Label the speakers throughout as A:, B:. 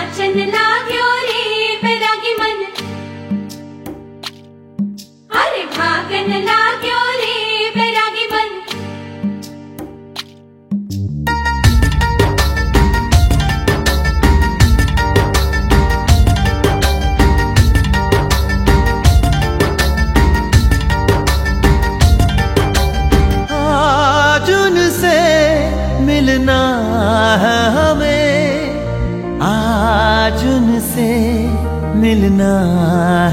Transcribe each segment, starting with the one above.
A: नाचन लाग्यो रे बैरागी मन, अरे भागन लाग्यो रे बैरागी मन।
B: आज उनसे मिलना है हमें, आज उनसे मिलना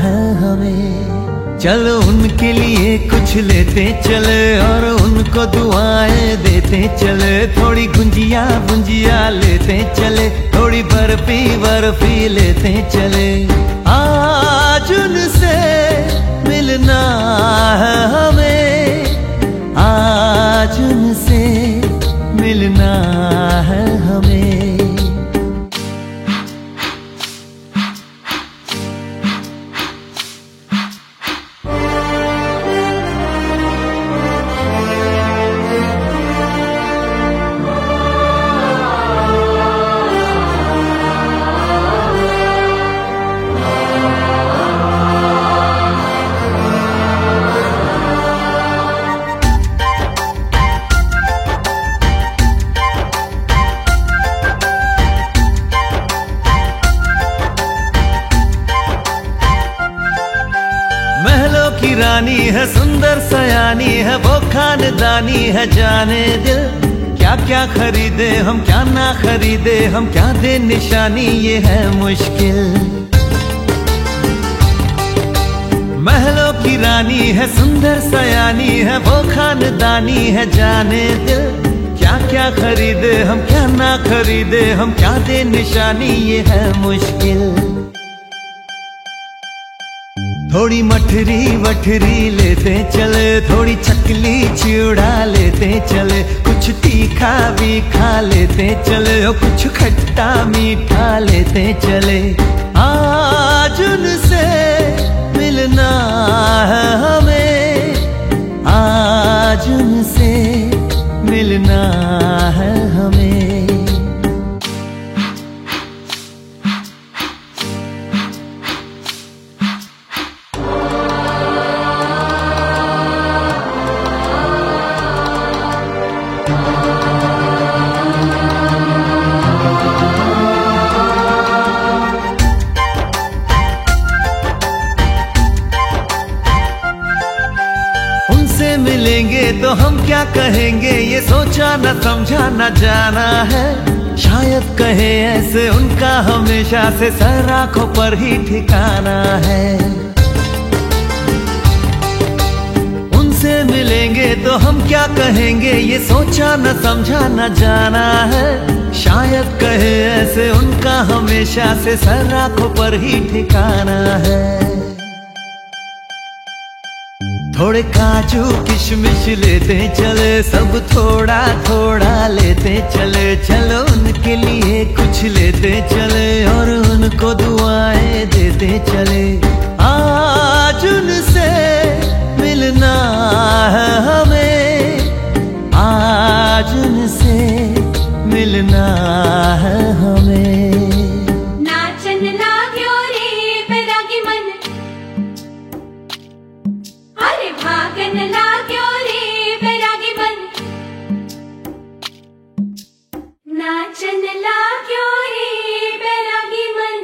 B: है हमें। चलो उनके लिए कुछ लेते चले और उनको दुआएं देते चले। थोड़ी गुंजिया गुंजिया लेते चले, थोड़ी बर्फी बर्फी लेते चले। आज उनसे मिलना है हमें, आज उनसे मिलना है हमें। महलों की रानी है, सुंदर सयानी है, वो खानदानी है जाने दिल। क्या क्या खरीदे हम, क्या ना खरीदे हम, क्या दे निशानी, ये है मुश्किल। महलों की रानी है, सुंदर सयानी है, वो खानदानी है जाने दिल। क्या क्या खरीदे हम, क्या ना खरीदे हम, क्या दे निशानी, ये है मुश्किल। थोड़ी मठरी वठरी लेते चले, थोड़ी चकली चिड़ा लेते चले। कुछ तीखा भी खा लेते चले और कुछ खट्टा मीठा लेते चले। आज उनसे मिलना है हमें, आज उनसे मिलना है हमें। उनसे मिलेंगे तो हम क्या कहेंगे, ये सोचा न समझा न जाना है। शायद कहे ऐसे उनका हमेशा से सर आंखों पर ही ठिकाना है। उनसे मिलेंगे तो हम क्या कहेंगे, ये सोचा न समझा न जाना है। शायद कहे ऐसे उनका हमेशा से सर आंखों पर ही ठिकाना है। थोड़े काजू किशमिश लेते चले, सब थोड़ा थोड़ा लेते चले। चलो उनके लिए कुछ लेते चले और उनको दुआएं देते चले। आज उनसे मिलना है हमें, आज उनसे मिलना है हमें।
A: नाचन लाग्यो रे बैरागी मन, अरे भागन लाग्यो रे बैरागी मन। नाचन लाग्यो रे बैरागी मन।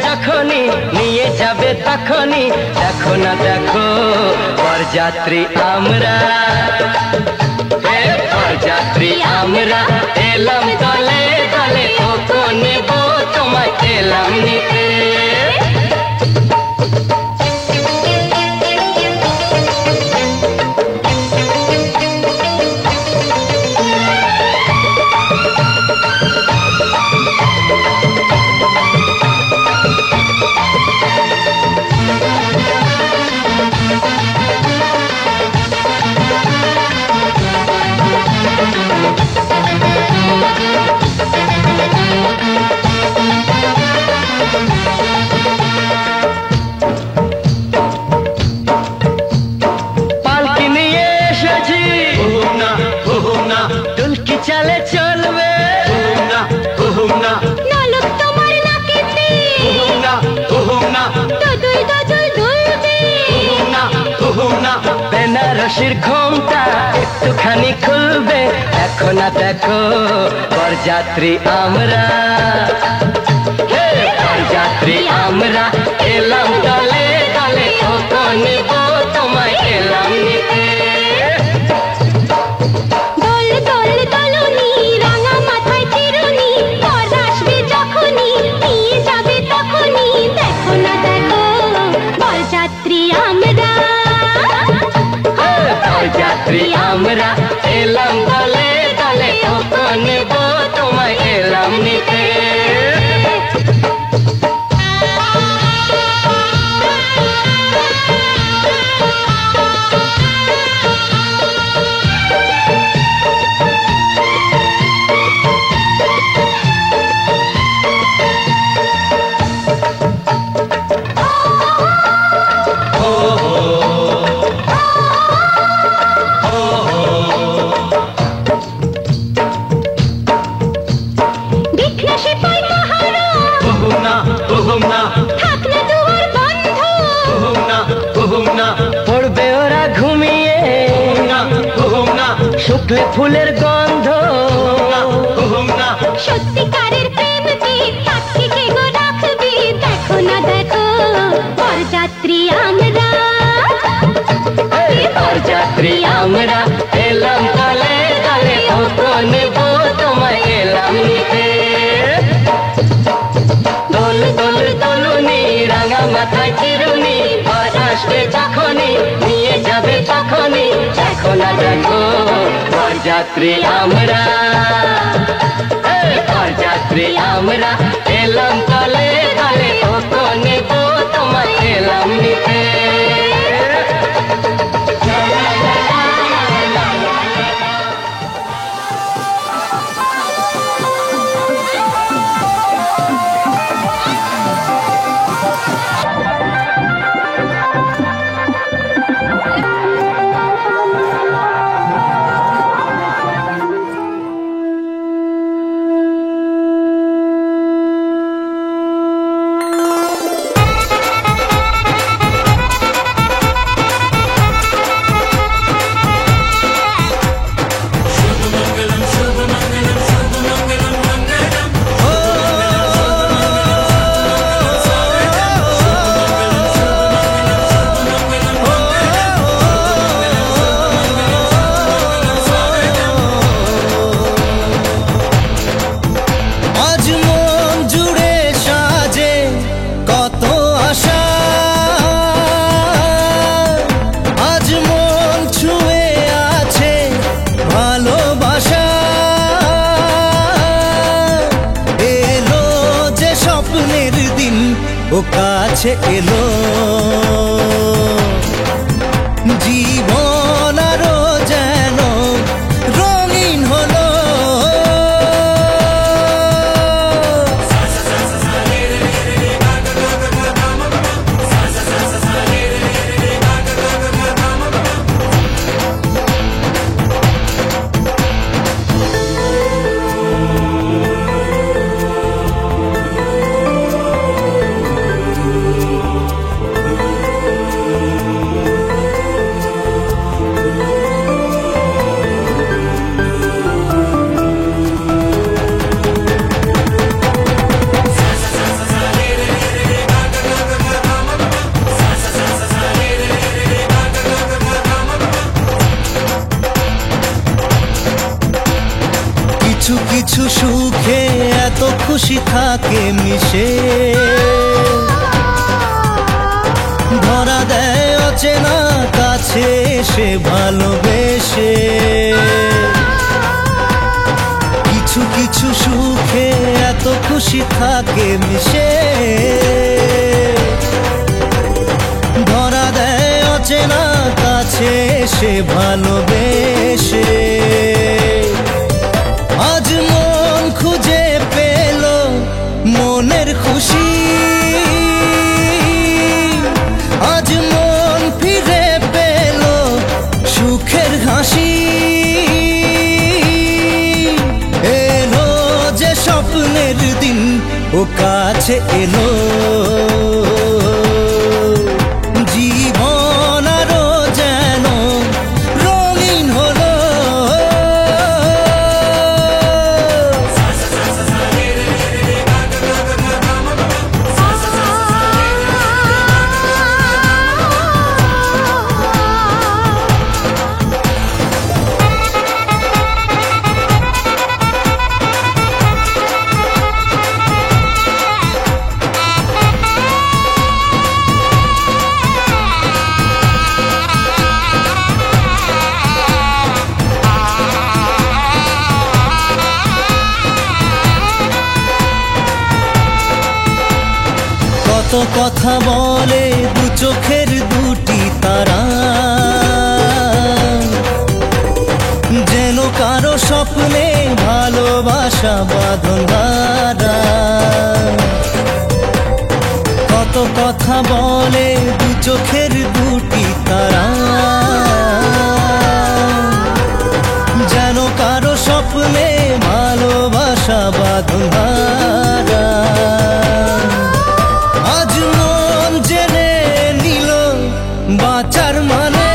C: যখনই নিয়ে যাবে তখনই দেখো না দেখো বরযাত্রী আমরা, বরযাত্রী আমরা এলাম দলে দলে, ওকে নেব তোমায় এলাম নিতে। চলে চলবে না না নালক তোমার নাকেতে না না দদুই দদুই দুলবে না না বেনারসির ঘোমটা একটুখানি খুলবে, দেখো না দেখো বরযাত্রী আমরা, বরযাত্রী আমরা এলাম দলে দলে, ওকে নেব তোমায় এলাম নিতে। বরযাত্রী আমরা এলাম দলে দলে, ওকে নেব তোমায় এলাম নিতে। পড়বে ওরা ঘুমিয়ে শুকলে ফুলের গন্ধ,
A: সত্যিকারের প্রেম সাক্ষী কে গো রাখবি, দেখো না দেখো বরযাত্রী আমরা,
C: বরযাত্রী আমরা এলাম দলে দলে, ওকে নেব তোমায় এলাম নিতে। দোল দোল দোলুনি রাঙা মাথায় চিরুনি, বর আসবে যখনই নিয়ে যাবে তখনই, দেখো না দেখো বরযাত্রী আমরা, বরযাত্রী আমরা এলাম দলে দলে, ওকে নেব তোমায় এলাম নিতে।
B: ও কাছে এলো জীবন আরো যেন রঙিন হলো। কিছু সুখে এত খুশি থাকে মিশে, ধরা দেয় অচেনা কাছে এসে ভালোবেসে। কিছু কিছু সুখে এত খুশি থাকে মিশে, ধরা দেয় অচেনা কাছে এসে ভালোবেসে। আজ মন খুঁজে পেল মনের খুশি, আজ মন ফিরে পেল সুখের হাসি। এলো যে স্বপ্নের দিন ও কাছে এলো, জীবন আরো যেন রঙিন হলো। কত কথা বলে দু চোখের দুটি তারা, যেন কারো স্বপ্নে ভালোবাসা বাঁধন হারা। কত কথা বলে দু চোখের দুটি তারা, যেন কারো স্বপ্নে ভালোবাসা বাঁধন হারা। আজ মন জেনে নিল বাঁচার মানে,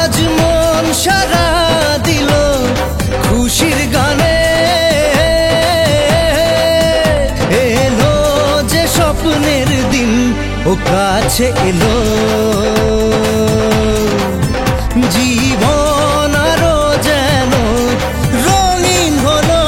B: আজ মন সারা দিল খুশির গানে। এলো যে স্বপ্নের দিন ও কাছে এলো, জীবন আরো যেন রঙিন হলো।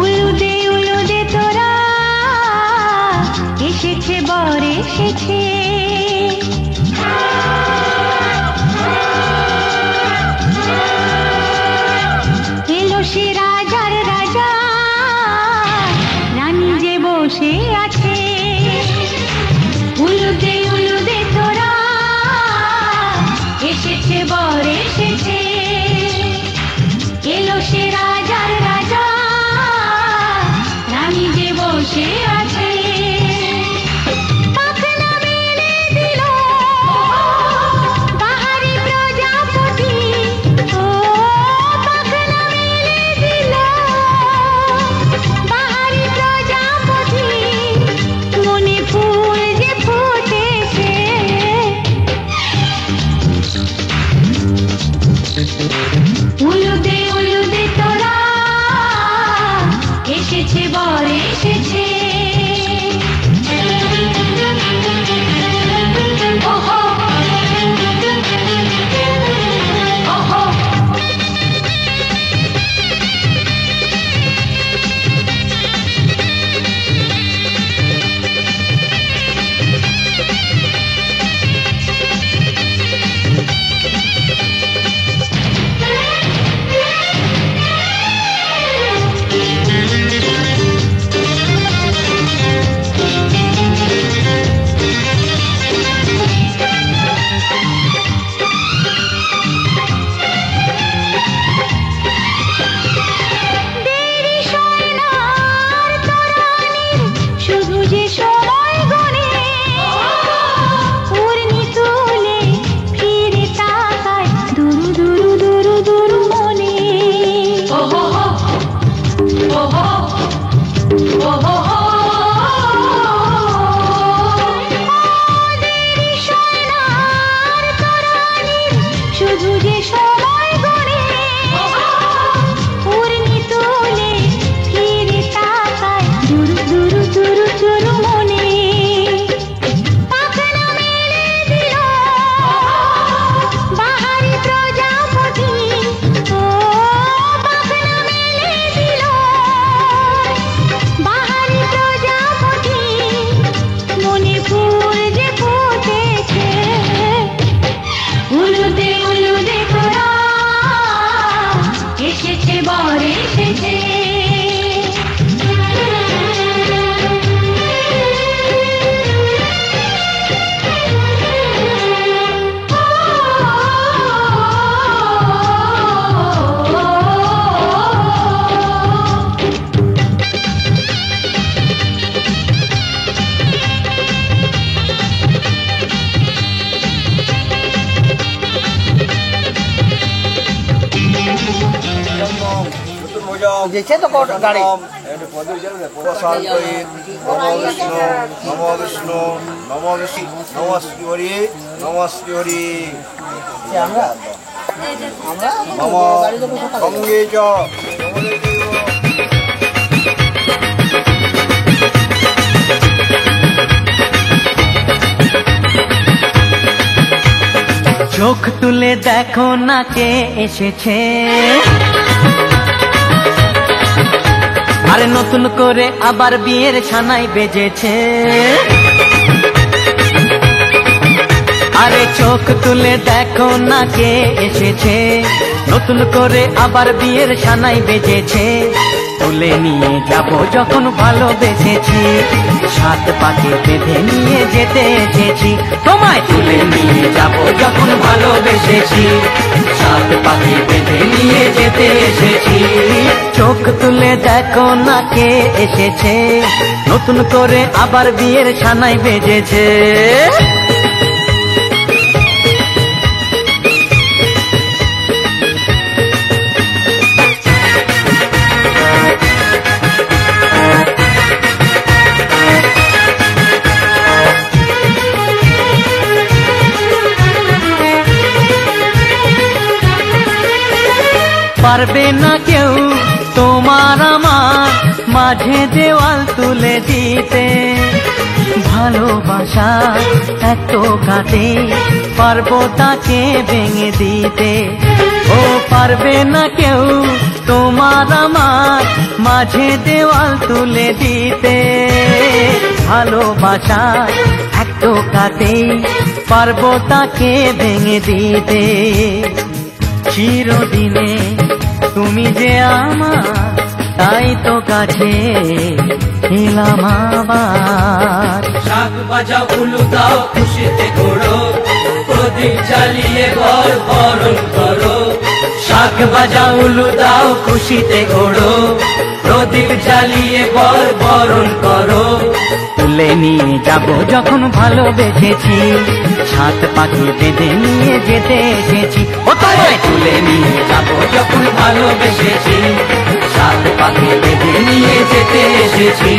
A: উলুদে উলুদে তোরা এসেছে বর এসেছে, এলো সে রাজার রাজা, রানী যে বসে আছে। উলুদে উলুদে তোরা এসেছে বর এসেছে, এলো সে রাজার রাজা, রানী যে বসে আছে। পাখনা মেলে দিল বাহারি প্রজাপতি, ও পাখনা মেলে দিল বাহারি প্রজাপতি, মনে ফুল যে ফুটেছে। উলুদে উলুদে তোরা এসেছে বর এসেছে। ওহো ওহো শুধু যে সময় গড়ে উর্মি তুলে ফিরে তাকায় দুরু দুরু দুরু দুরু মনে পাখনা মেলে দিল বাহারি প্রজাপতি ও পাখনা মেলে দিল বাহারি প্রজাপতি মনে ফুল যে ফুটেছে উলুদে উলুদে কোরা এসেছে বর এসেছে
D: যেছে তো গাড়ি
E: প্রসাদ করি নম বিষ্ণু নম বিষ্ণু নম শ্রী হরি নম শ্রী হরি
D: আমরা
E: নম সঙ্গে চ
B: চোখ তুলে দেখো না কে এসেছে আরে নতুন করে আবার বিয়ের ছানাই বেজেছে আরে চোখ তুলে দেখো না কে এসেছে নতুন করে আবার বিয়ের ছানাই বেজেছে তুলে নিয়ে যাব যখন ভালোবেসেছি সাত পাকে বেঁধে নিয়ে যেতে এসেছি তোমায় তুলে নিয়ে যাব যখন ভালোবেসেছি সাত পাকে বেঁধে নিয়ে যেতে এসেছি চোখ তুলে দেখো না কে এসেছে নতুন করে আবার বিয়ের ছানাই বেজেছে পারবে না কেউ তোমার আমার মাঝে দেওয়াল তুলে দিতে ভালোবাসা এত কাটে পারবো তাকে ভেঙে দিতে ও পারবে না কেউ তোমার আমার মাঝে দেওয়াল তুলে দিতে ভালোবাসা এত কাটে পারবো তাকে ভেঙে দিতে চিরদিনে তুমি যে আমার তাই তো কাছে এলাম আবার
F: শাক বাজাও উলু দাও খুশিতে ঘোড়ো প্রদীপ জ্বালিয়ে ঘর বরণ করো
B: শাক বাজাও উলু দাও খুশিতে ঘোড়ো প্রদীপ জ্বালিয়ে বরণ করো তুলে নিয়ে যাব যখন ভালোবেসেছি সাত পাখি বেঁধে নিয়ে যেতে এসেছি ও তোমায় তুলে নিয়ে যাব যখন ভালোবেসেছি সাত পাখি বেঁধে নিয়ে যেতে এসেছি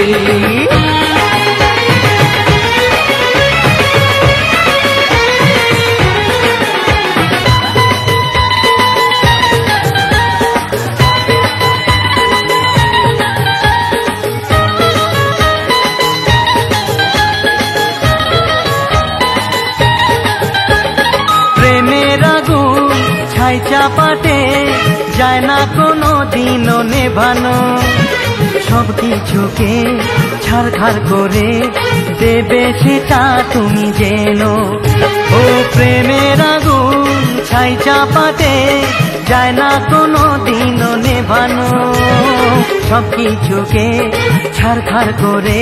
B: ছাই চাপাতে যায় না কোনো দিনও নেভানো সব কিছুকে ছাড়খাড় করে দেবে সেটা তুমি জেনো ও প্রেমের আগুন ছাই চাপাতে যায় না কোনো দিনও নেভানো সব কিছুকে ছাড়খাড় করে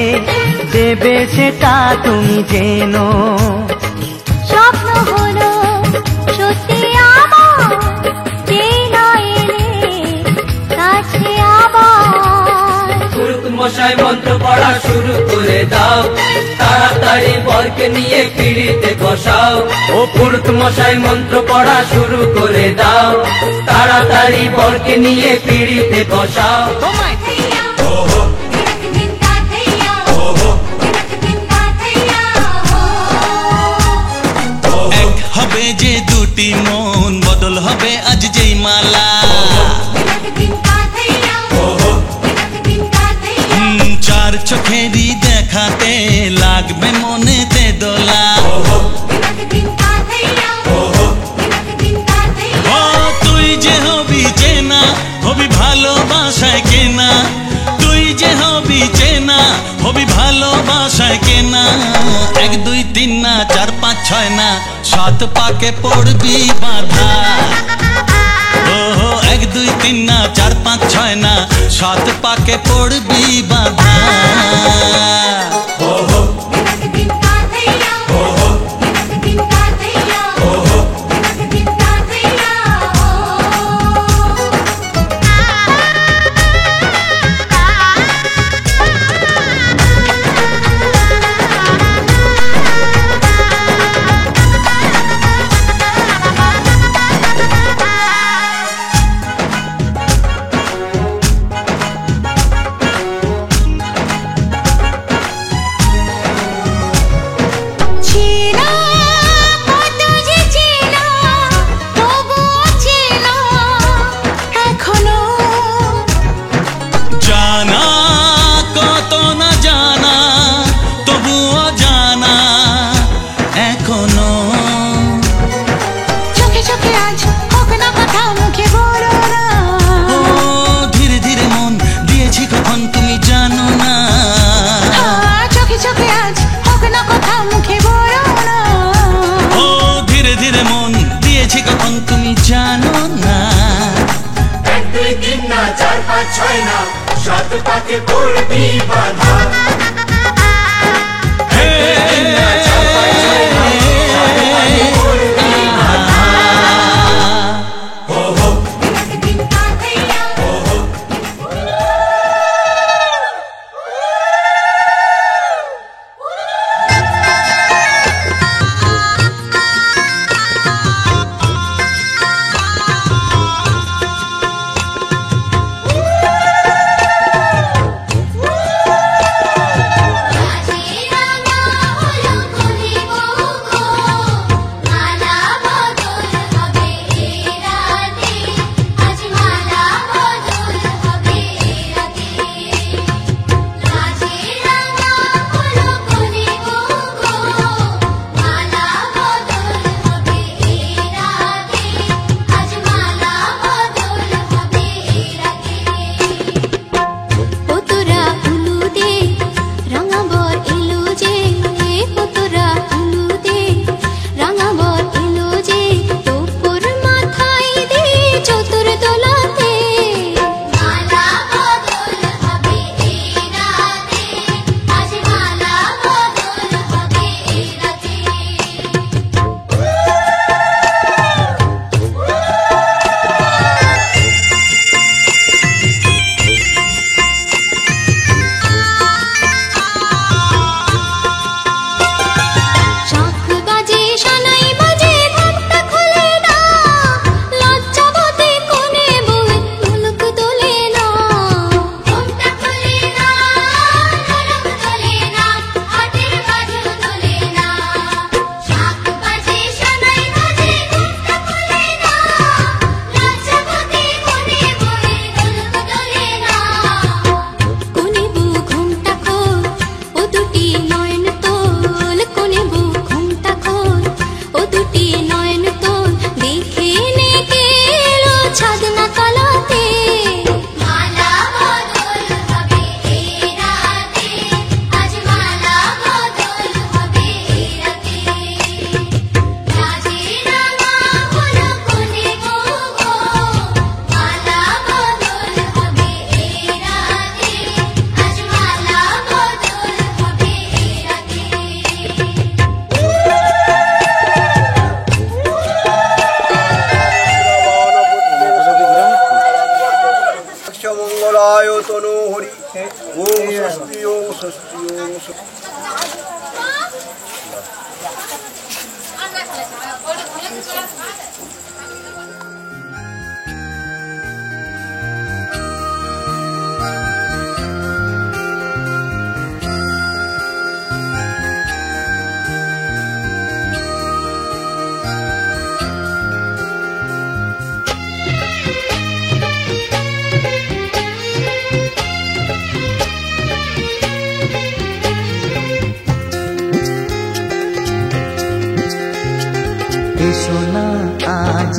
B: দেবে সেটা তুমি জেনো
A: স্বপ্ন হলো সত্যি আমার চেনা এলে কাছে আবার
F: পুরুত মশাই মন্ত্র পড়া শুরু করে দাও তাড়াতাড়ি বরকে নিয়ে পিড়িতে বসাও ও পুরুত মশাই মন্ত্র পড়া শুরু করে দাও তাড়াতাড়ি বরকে নিয়ে পিড়িতে বসাও
G: হবে যে দুটি মন বদল
B: হবে আজ যেই মালা। চার চোখেরই দেখাতে লাগবে মনেতে দোলা। ও তুই যে হবি চেনা, হবি ভালোবাসায় কেনা। তুই যে হবি চেনা, হবি ভালোবাসায় কেনা। 1 2 3 না 4 5 6 না 7 পাকে পড়বি বাঁধা। ও 1 2 3 না 4 5 6 না 7 পাকে পড়বি বাঁধা।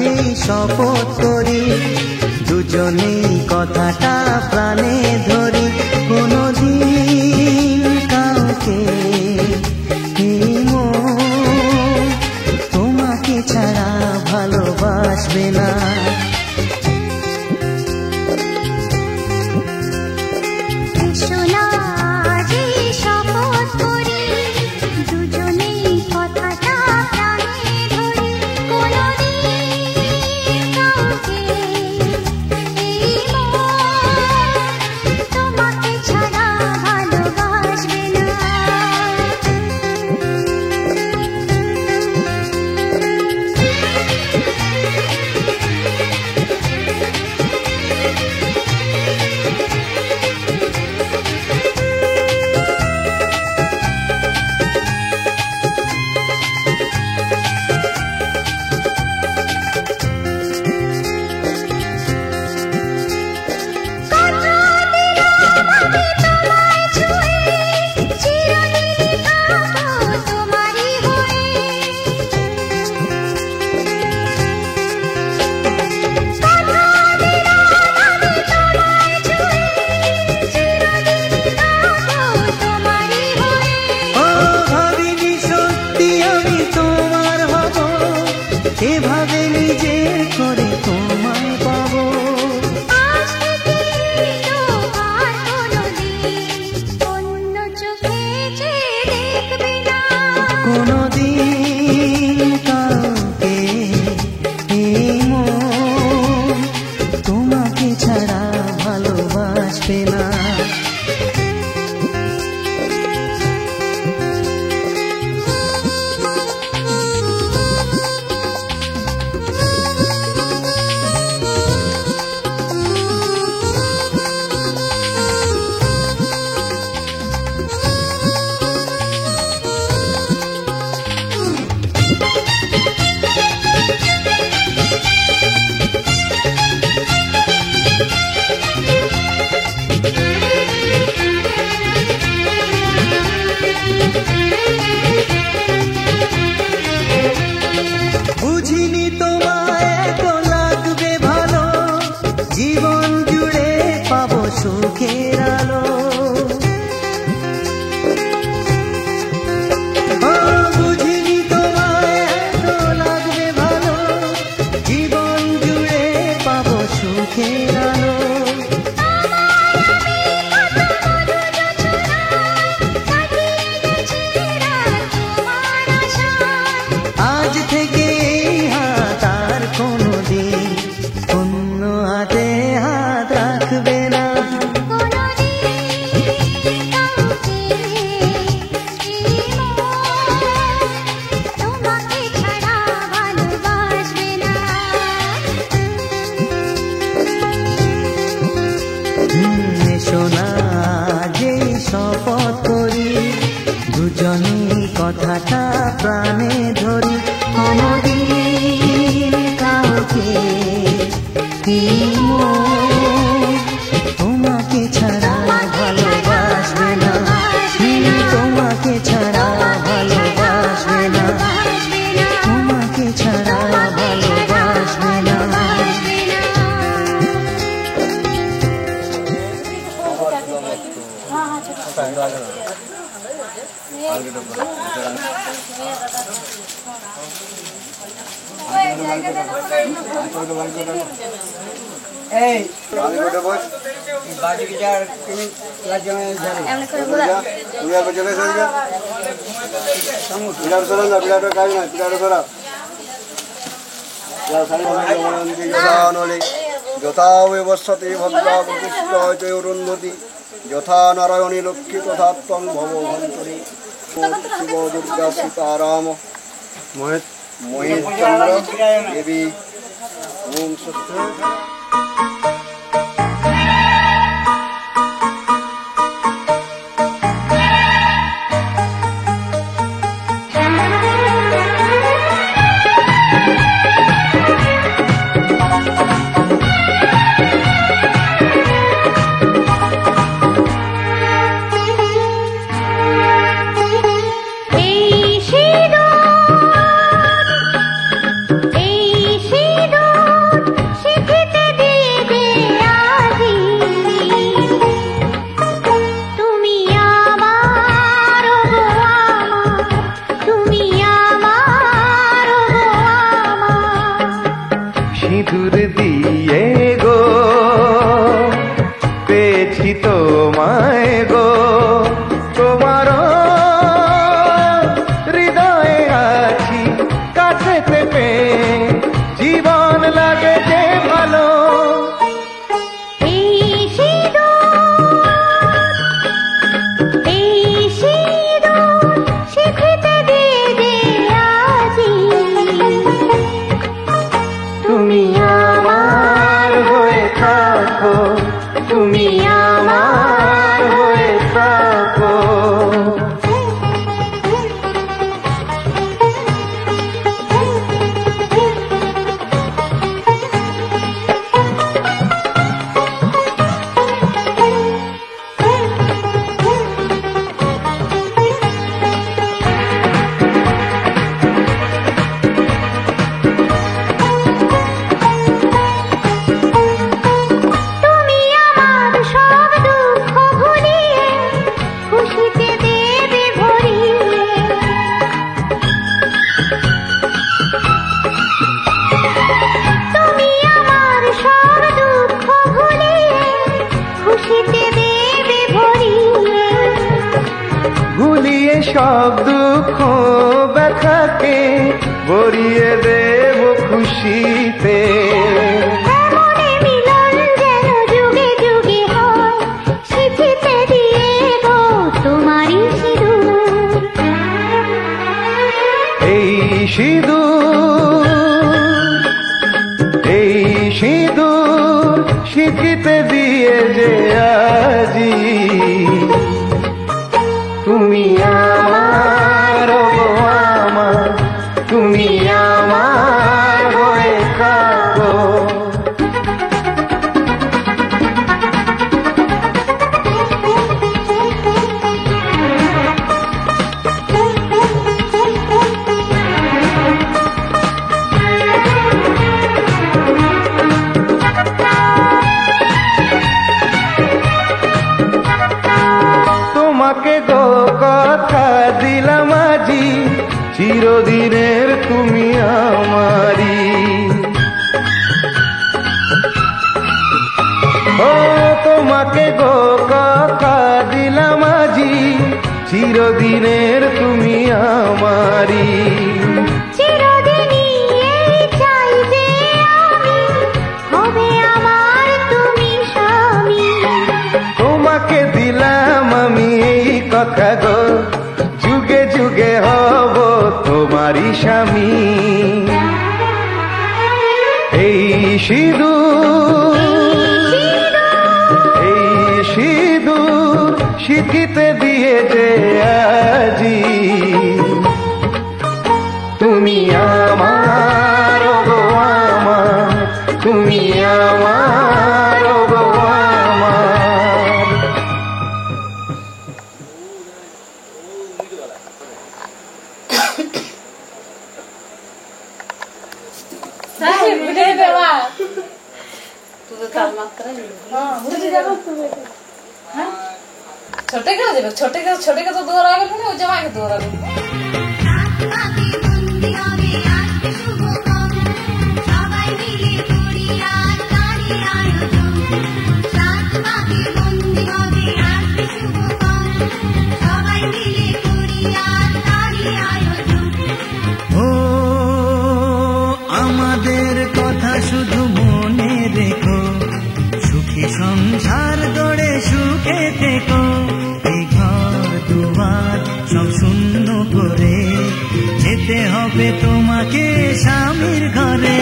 G: যে শপথ করি দুজনেই কথাটা প্রাণে ধরি কোনদিন কাউকে এই মন তোমাকে ছাড়া ভালোবাসবে না। এভাবে নিজে করে তোমায় পাবো কোনদিন কাউকে এই মন তোমাকে ছাড়া ভালোবাসবে না। বুঝিনি তোমায় এত লাগবে ভালো জীবন জুড়ে পাবো সুখের আলো বুঝিনি তোমায় এত লাগবে ভালো জীবন জুড়ে পাবো সুখের আলো আজ থেকে হাত আর কোনদিন অন্য হাতে হাত রাখবে না। শোনা যে শপথ করি দুজনেই কথাটা প্রাণে ধরি কোনদিন কাউকে এই মন তোমাকে ছাড়া ভালোবাসবে না তোমাকে ছাড়া ভালোবাসবে না তোমাকে ছাড়া ভালোবাসবে না।
D: এই বাজি বিচার তুমি লাজমে জানি
E: তুমি আগে চলে এসে বিরাট সরান না বিরাট কাজ না বিরাট সরা যথা ব্যবস্থতে ভদ্রা প্রতিষ্ঠা অরুন্ধতি যথা নারায়ণী লক্ষ্মী তথা ত্বং ভবভন্তরী শিব দুর্গা সীতারাম মহেশচন্দ্র দেবী ওম স্বস্তি।
A: এই সিঁদুর
H: সিঁদুর দিয়ে গো পেয়েছি তোমায় গো, তোমার হৃদয়ে আছি কাছেতে পেয়ে জীবন লাগে যে ভালো। তুমি আমার হয়ে থাকো, তুমি আমার হয়ে থাকো। ভুলিয়ে সব দুঃখ ব্যথাকে ভরিয়ে দেব খুশিতে। এই সিঁদুর সিঁথিতে দিয়ে যে আজি তুমি আমার গো আমার, তুমি আমার হয়ে থাকো। তোমাকে গো কথা দিলাম আজি চিরদিনের তুমি আমারি। ও তোমাকে গো কথা দিলাম আজি চিরদিনের তুমি আমারি। তোমাকে দিলাম আমি এই কথা গো, যুগে যুগে হব তোমারই স্বামী। এই সিঁদুর সিঁথিতে দিয়ে যে আজি তুমি আমার গো আমার, তুমি আমার গো আমার।
I: छोटे के जाबे छोटे के तो दोहरा गेल ने ओ जमा के दोहरा गेल
B: ও আমাদের কথা শুধু মনে রেখো, সুখী সংসার গড়ে সুখে থেকো। এই ঘর দুয়ার সব শূন্য করে যেতে হবে তোমাকে স্বামীর ঘরে।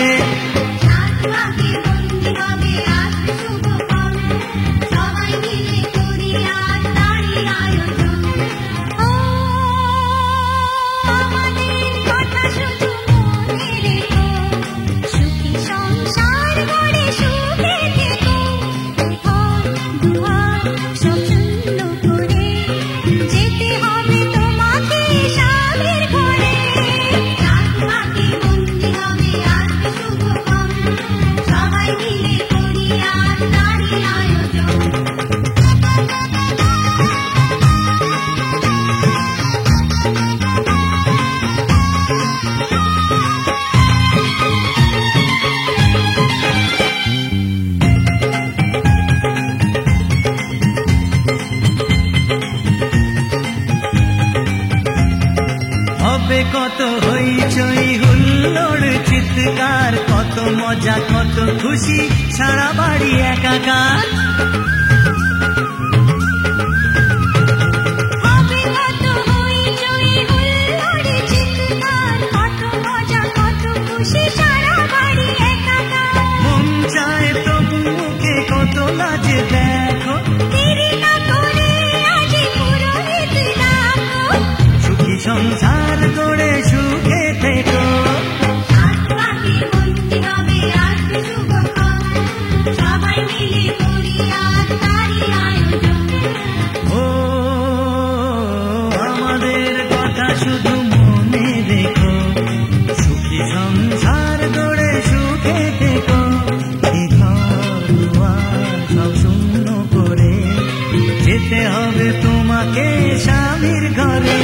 B: খুশি সারা বাড়ি একাকার। মন চায় তবু মুখে কত লাজে দেখো, সুখী সংসার গড়ে সুখে থেকো। ও আমাদের কথা শুধু মনে রেখো, সুখী সংসার গড়ে সুখে থেকো। সব শূন্য করে যেতে হবে তোমাকে স্বামীর ঘরে।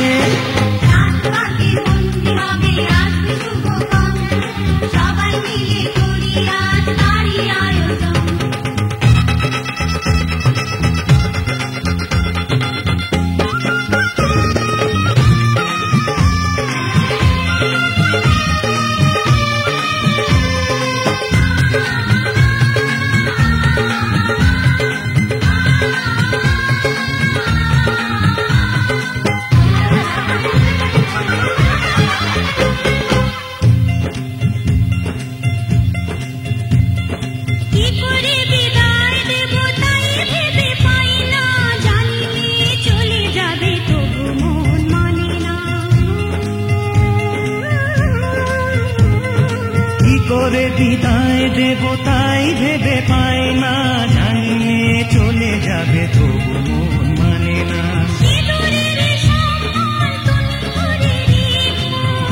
B: করে বিদায় দেব তাই ভেবে পাই না, জানিয়ে চলে যাবে তবু মন মানে না।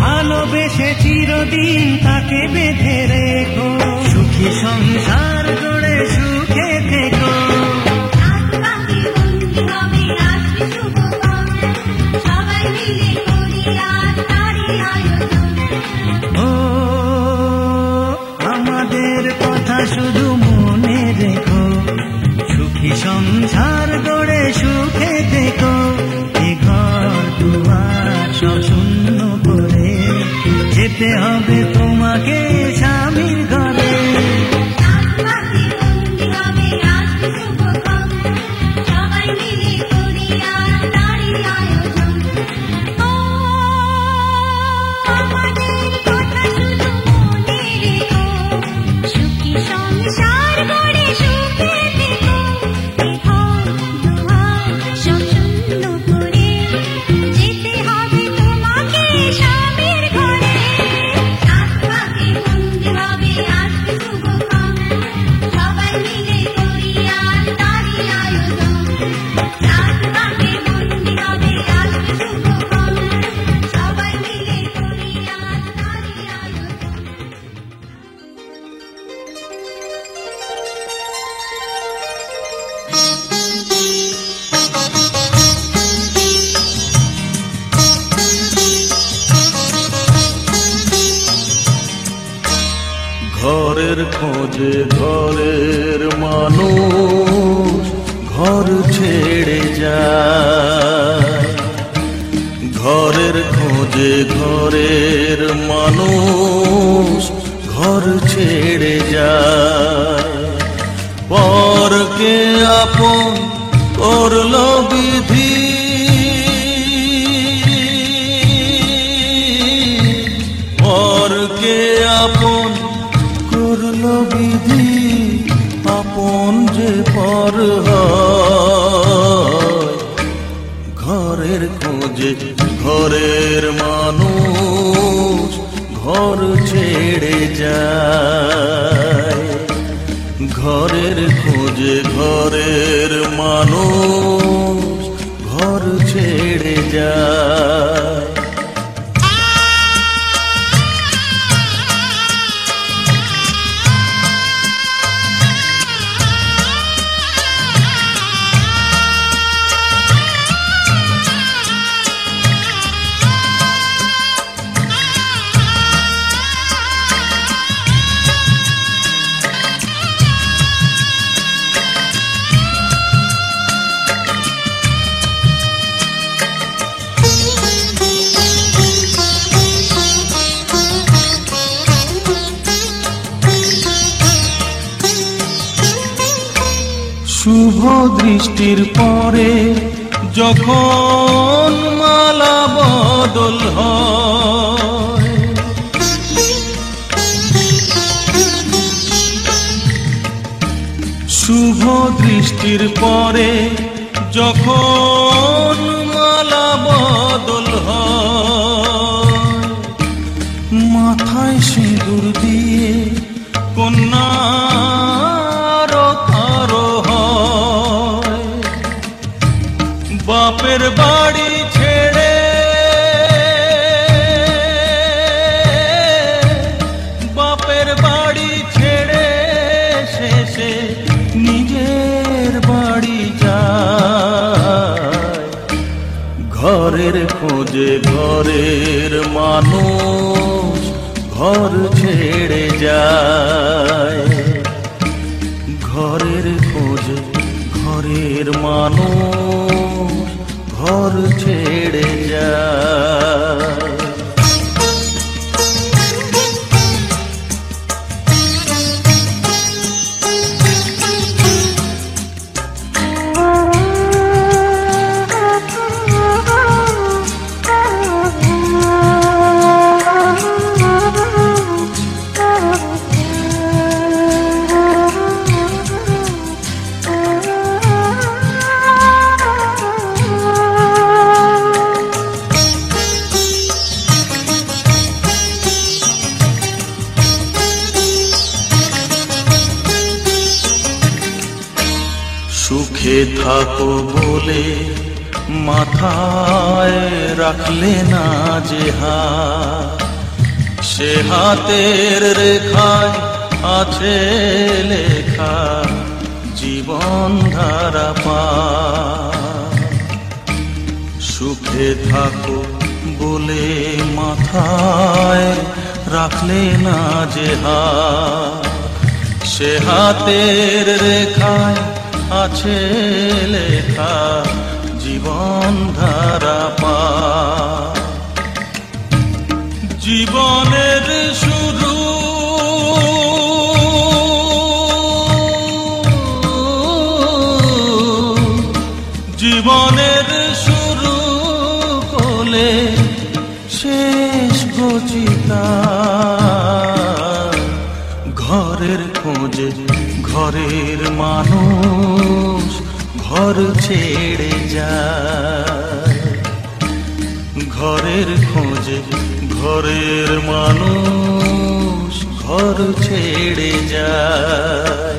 B: ভালোবেসে চিরদিন তাকে বেঁধে রেখো, সুখী সংসার গড়ে সুখে থেকো। আমাদের কথা শুধু মনে রেখো, সুখী সংসার গড়ে সুখে থেকো। এ ঘর দুয়ার সব শূন্য করে যেতে হবে তোমাকে স্বামীর ঘরে।
J: ঘরের খোঁজে ঘরের মানুষ ঘর ছেড়ে যায়, ঘরের খোঁজে ঘরের মানুষ ঘর ছেড়ে যায়। পরকে আপন করলো বিধি, পরকে আপন করলো বিধি, আপন যে পর হয়। ঘরের খোঁজে ঘরের মানুষ ঘর ছেড়ে যায়, ঘরের খোঁজে ঘরের মানুষ ঘর ছেড়ে যায়। শুভ দৃষ্টির পরে যখন মালা বদল হয়, শুভ দৃষ্টির পরে যখন মালা বদল হয়, মাথায় সিঁদুর দিয়ে কন্যার আরো হয়, বাপের বাড়ি ছেড়ে বাপের বাড়ি ছেড়ে শেষে নিজের বাড়ি যায়, ঘরের খোঁজে ঘরের মানুষ ঘর ছেড়ে যায়, ঘরের খোঁজে ঘরের মানুষ ঘর ছেড়ে যায়। সুখে থাকো বলে মাথায় রাখলে না যে হাত, সে হাতের রেখায় আছে লেখা জীবন ধারা পার। সুখে থাকো বলে মাথায় রাখলে না যে হাত, সে হাতের রেখায় আছে লেখা জীবন ধারা পার। জীবনের শুরু জীবনের শুরু কোলে শেষ গচিতা, ঘরের খোঁজে ঘরের মানুষ ঘর ছেড়ে যায়, ঘরের খোঁজে ঘরের মানুষ ঘর ছেড়ে যায়।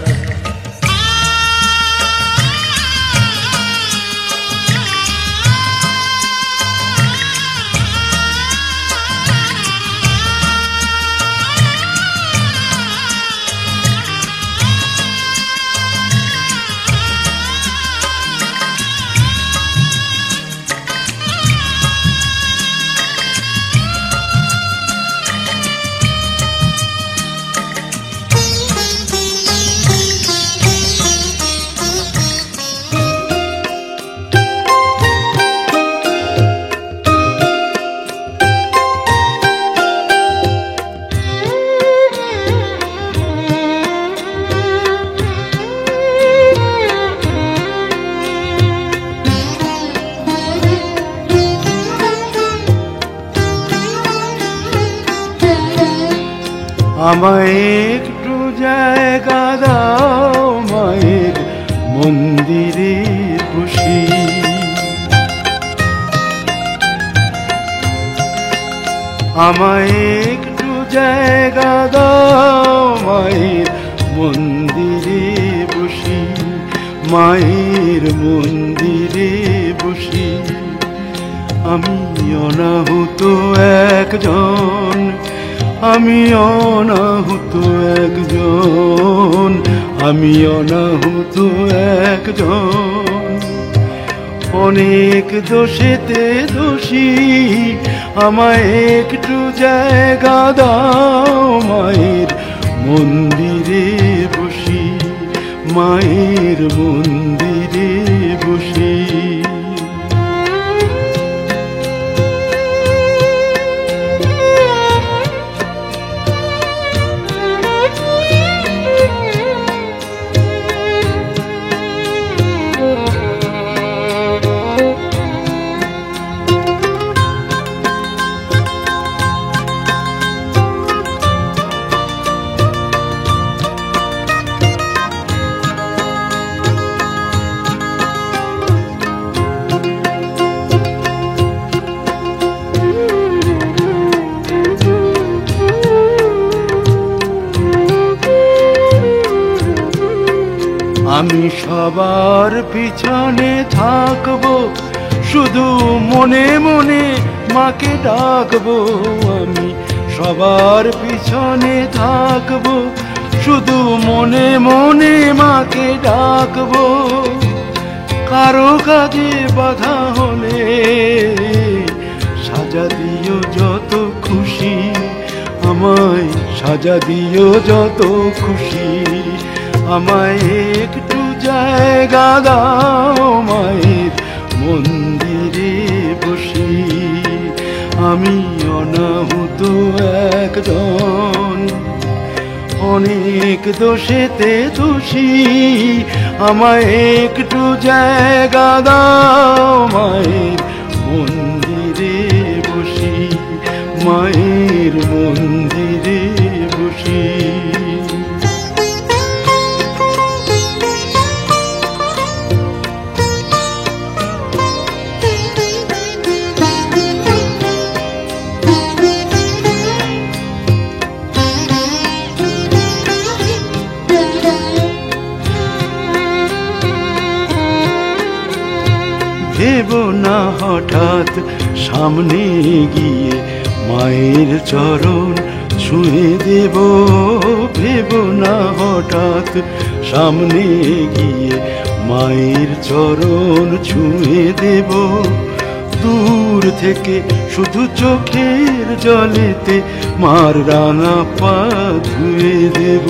H: আমায় একটু জায়গা দাও মায়ের মন্দিরে বসি, আমায় একটু জায়গা দাও মায়ের মন্দিরে বসি, মায়ের মন্দিরে বসি। আমি অনাহুত একজন, আমি অনাহুত একজন, আমি অনাহুত একজন, অনেক দোষেতে দোষী। আমায় একটু জায়গা দাও মায়ের মন্দিরে বসি, মায়ের মন্দিরে বসি। আমি সবার পিছনে থাকবো, শুধু মনে মনে মাকে ডাকবো। আমি সবার পিছনে থাকবো, শুধু মনে মনে মাকে ডাকবো। কারো কাজে বাধা হলে সাজা দিও যত খুশি, আমায় সাজা দিও যত খুশি। আমায় একটু জায়গা দাও মায়ের মন্দিরে বসি। আমি অনাহুত একজন, অনেক দোষেতে দোষী। আমায় একটু জায়গা দাও মায়ের মন্দিরে বসি, মায়ের মন্দিরে বসি। ভেবো না হঠাৎ সামনে গিয়ে মায়ের চরণ ছুঁয়ে দেব। ভেবো না হঠাৎ সামনে গিয়ে মায়ের চরণ ছুঁয়ে দেব। দূর থেকে শুধু চোখের জলেতে মার রাঙা পা ধুয়ে দেব।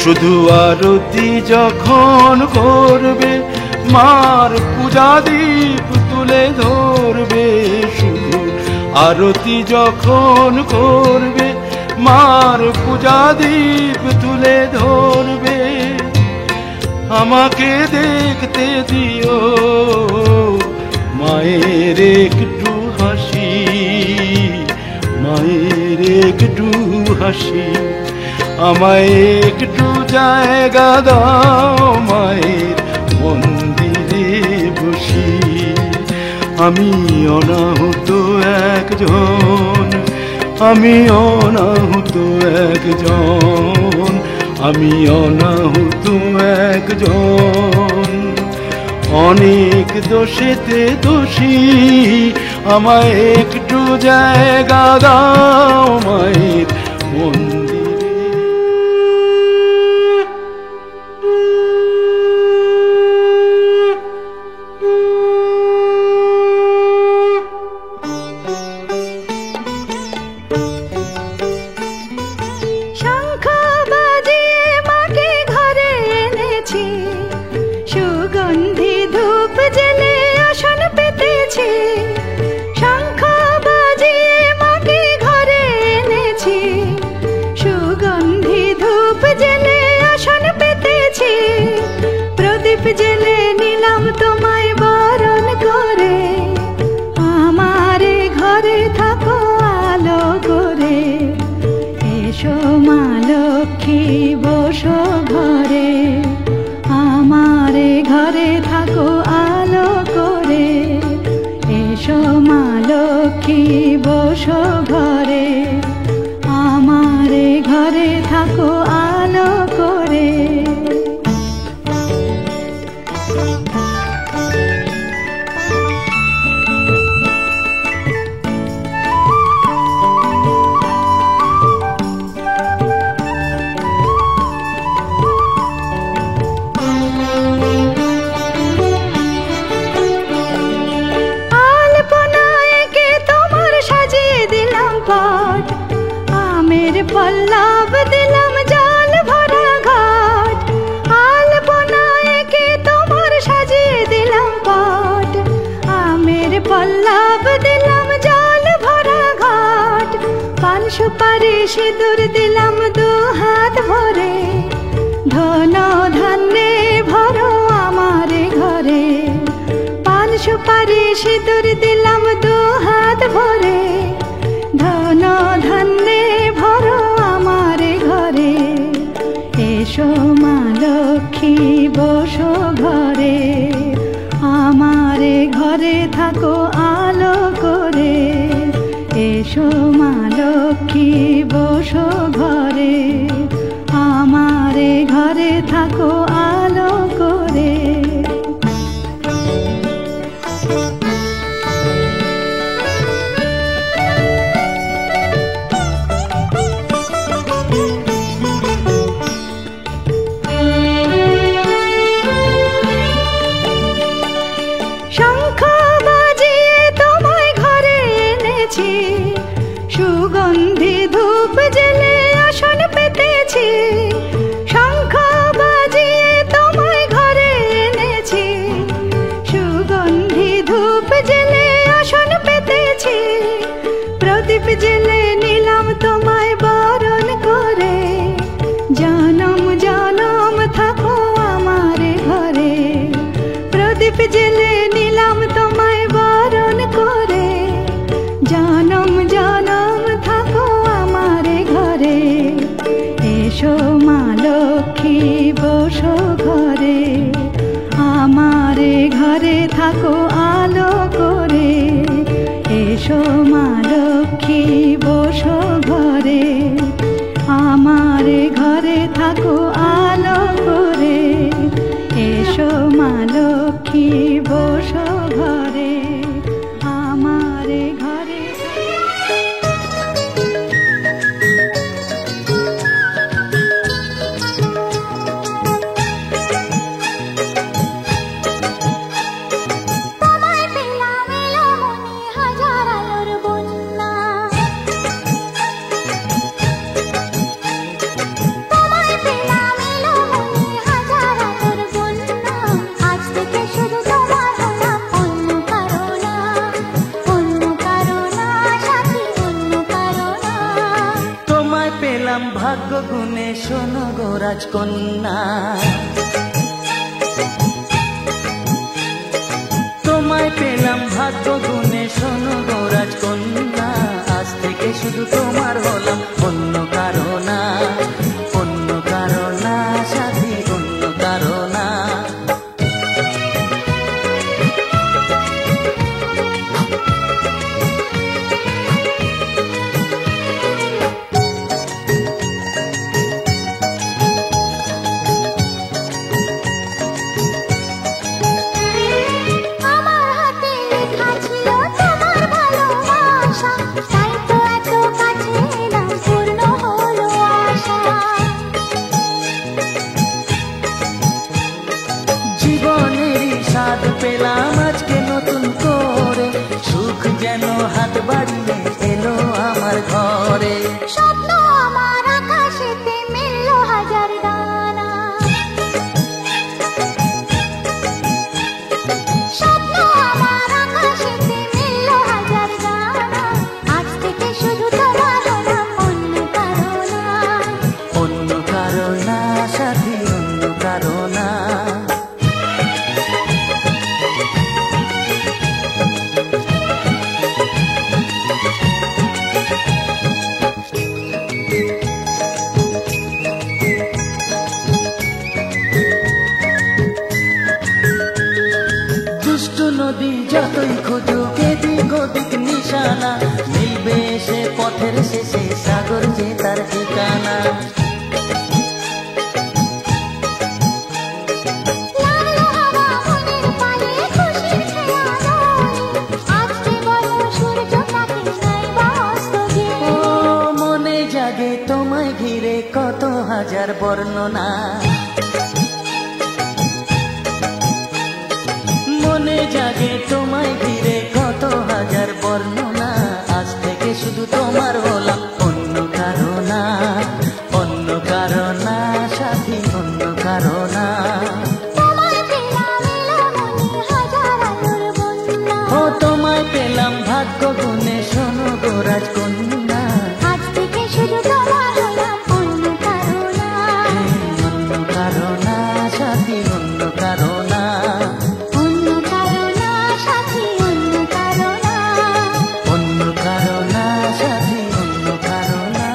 H: শুধু আরতি যখন করবে মার পূজা দীপ তুলে ধরবে। শুধু আরতি যখন করবে মার পূজা দীপ তুলে ধরবে। আমাকে দেখতে দিও মায়ের একটু হাসি, মায়ের একটু হাসি। আমায় একটু জায়গা দাও মায়ের মন্দিরে বসি। আমি অনাহুত একজন, আমি অনাহুত একজন, আমি অনাহুত একজন। অনেক দোষেতে দোষী। আমায় একটু জায়গা দাও মায়ের মন্দিরে।
A: জেলে নিলাম তোমায় বরণ করে, আমারে ঘরে থাকো আলো করে। এসো মা লক্ষ্মী বসো ঘরে, আমারে ঘরে থাকো আলো করে। এসো মা লক্ষ্মী বসো ঘরে, আমারে ঘরে থাকো আলো করে। পল্লব দিলাম জল ভরা ঘাট, আলপনায় কে তোমার সাজিয়ে দিলাম পট। আমের পল্লব দিলাম জল ভরা ঘাট, পান সুপারি সিঁদুর দিলাম দু হাত ভরে। ধন ধান্যে ভরো আমার ঘরে, পান সুপারি সিঁদুর দিলাম দু হাত ভরে। ধন ধান্যে ভরো আমার ঘরে, এসো মা লক্ষ্মী বসো ঘরে, আমারে ঘরে থাকো আলো করে। এসো মা লক্ষ্মী বসো ঘরে,
K: এসো মা লক্ষ্মী বসো ঘরে, আমারে ঘরে থাকো আলো করে। এসো মা লক্ষ্মী বসো ঘরে, আমারে ঘরে থাকো আলো করে। এসো মা লক্ষ্মী বসো ঘরে, আমারে ঘরে।
A: তোমায় পেলাম এলো মনে হাজার আলোর বন্যা, তোমায় পেলাম এলো মনে হাজার আলোর বন্যা। আজ থেকে শুধু তোমার হলাম, অন্য কারো না, অন্য কারো না সাথী, অন্য কারো না।
G: তোমায় পেলাম ভাগ্য গুণে শোনো গো রাজকন্যা, তোমায় পেলাম ভাগ্য গুণে শোনো গো রাজকন্যা। আজ থেকে শুধু তোমার হলাম, অন্য কারো না, অন্য কারো না সাথী, অন্য কারো না।
A: আমার হাতে লেখা ছিল তোমার ভালোবাসা, তাই তো এত কাছে এলাম, পূর্ণ হলো আশা।
G: জীবনেরই স্বাদ পেলাম আজকে নতুন করে, সুখ যেন হাত বাড়িয়ে এলো আমার ঘরে।
A: স্বপ্ন আমার আকাশেতে মেললো হাজার ডানা, স্বপ্ন আমার আকাশেতে মেললো হাজার ডানা। আজ থেকে শুধু তোমার হলাম, অন্য কারো না,
G: অন্য কারো না সাথী, অন্য কারো না। দুষ্ট নদী যতই খুঁজুক এদিক ওদিক নিশানা, মিলবে সে পথের শেষে সাগর যে তার ঠিকানা।
A: লাগলো হাওয়া মনের পালে খুশির খেয়া দোলে। আজকে বলো সূর্যটাকে নাই বা অস্ত গেলে।
G: ও মনে জাগে তোমায় ঘিরে কত হাজার বর্ণনা, মনে জাগে তোমায় ঘিরে কত হাজার বর্ণনা। আজ থেকে শুধু তোমার হলাম, অন্য কারো না, অন্য কারো না সাথী, অন্য কারো না।
A: তোমায় পেলাম এলো মনে হাজার আলোর বন্যা,
G: ও তোমায় পেলাম ভাগ্য গুণে শোনো গো রাজকন্যা।
A: আজ থেকে শুধু তোমার হলাম, অন্য কারো না,
G: অন্য কারো না সাথী, অন্য কারো না।
A: অন্য কারো না সাথী, অন্য কারো না।
G: অন্য কারো না সাথী, অন্য কারো না।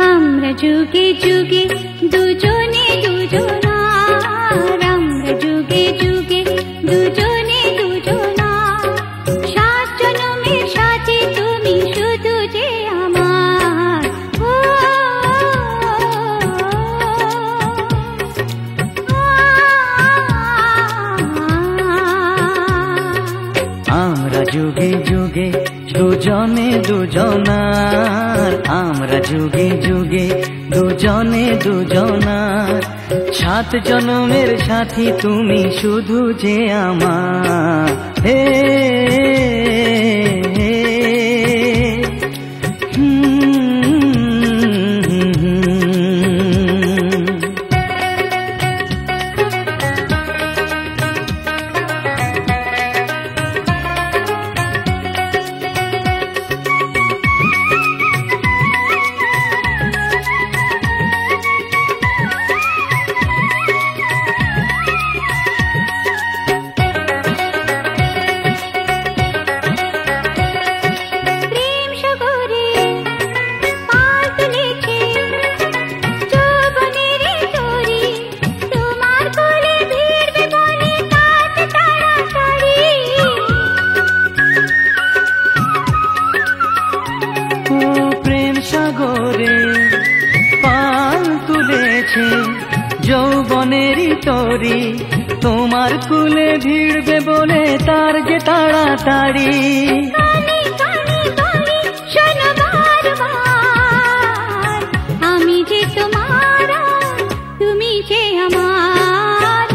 K: আমরা যুগে যুগে দুজনে দুজনার, আমরা যুগে যুগে দুজনে দুজনার। 7 জনমের সাথে তুমি শুধু যে আমার। ও
G: আমরা যুগে যুগে দুজনে দুজনার, আমরা যুগে যুগে দুজনে দুজনার। 7 জনমের সাথী তুমি শুধু যে আমার। হে তোরি তোমার কুলে ভিড়বে বলে তার যে তাড়াতাড়ি
K: কানে কানে বলি শোনো বারবার, আমি যে তোমার তুমি যে আমার।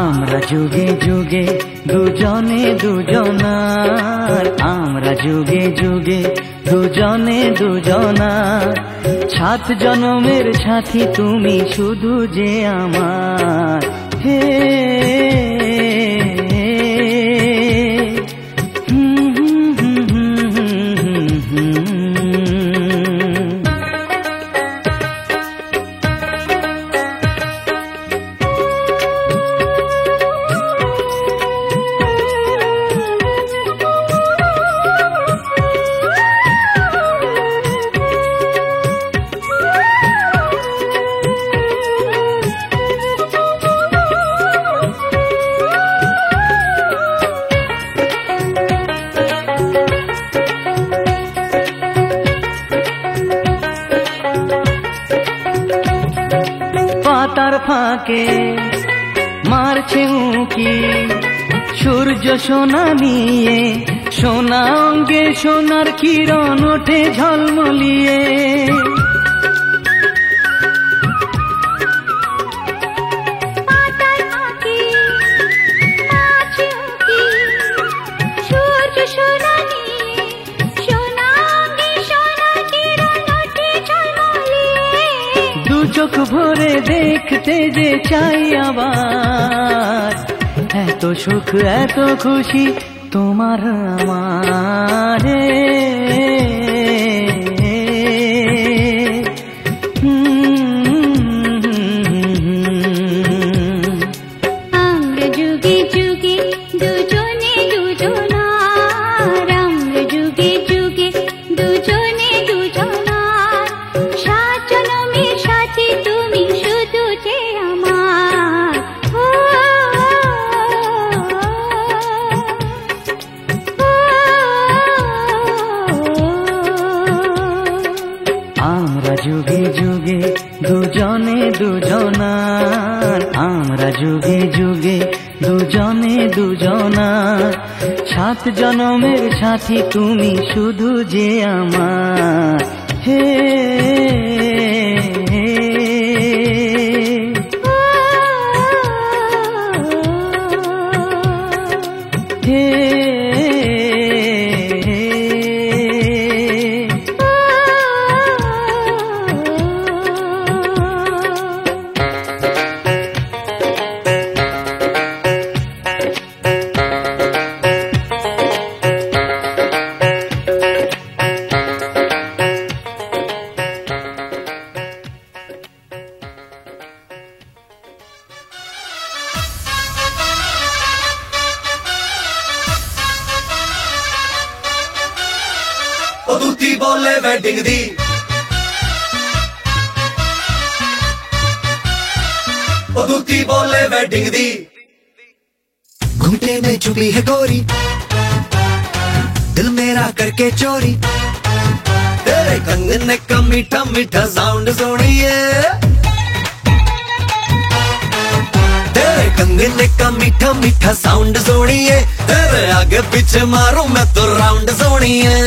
G: আমরা যুগে যুগে দুজনে দুজনার, আমরা যুগে যুগে দুজনে দুজনার, 7 জনমের সাথী তুমি শুধু যে আমার। হে পাতার ফাঁকে মারছে উঁকি সূর্য সোনা নিয়ে, সোনা অঙ্গে সোনার কিরণ ওঠে ঝলমলিয়ে।
K: পাতার ফাঁকে মারছে উঁকি, সূর্য সোনা নিয়ে, সোনা অঙ্গে সোনার কিরণ ওঠে ঝলমলিয়ে।
G: দু চোখ ভরে দেখতে যে চাই আবার, এত সুখ এত খুশি তোমার আমার।
K: আমরা যুগে যুগে দুজনে দুজনার, আমরা যুগে যুগে দুজনে দুজনার, 7 জনমের সাথী তুমি শুধু যে আমার।
G: আমরা যুগে যুগে দুজনে দুজনার, আমরা যুগে যুগে দুজনে দুজনার, 7 জনমের সাথী তুমি শুধু যে আমার। হে
B: ओ दूती बोले वेडिंग दी, ओ दूती बोले वेडिंग दी, घूंटे में छुपी है गोरी, दिल मेरा करके चोरी, तेरे कंगने का मीठा मीठा साउंड सुनिए, तेरे कंगने का मीठा मीठा साउंड सुनिए, तेरे आगे पीछे मारूं मैं तो राउंड सुनिए,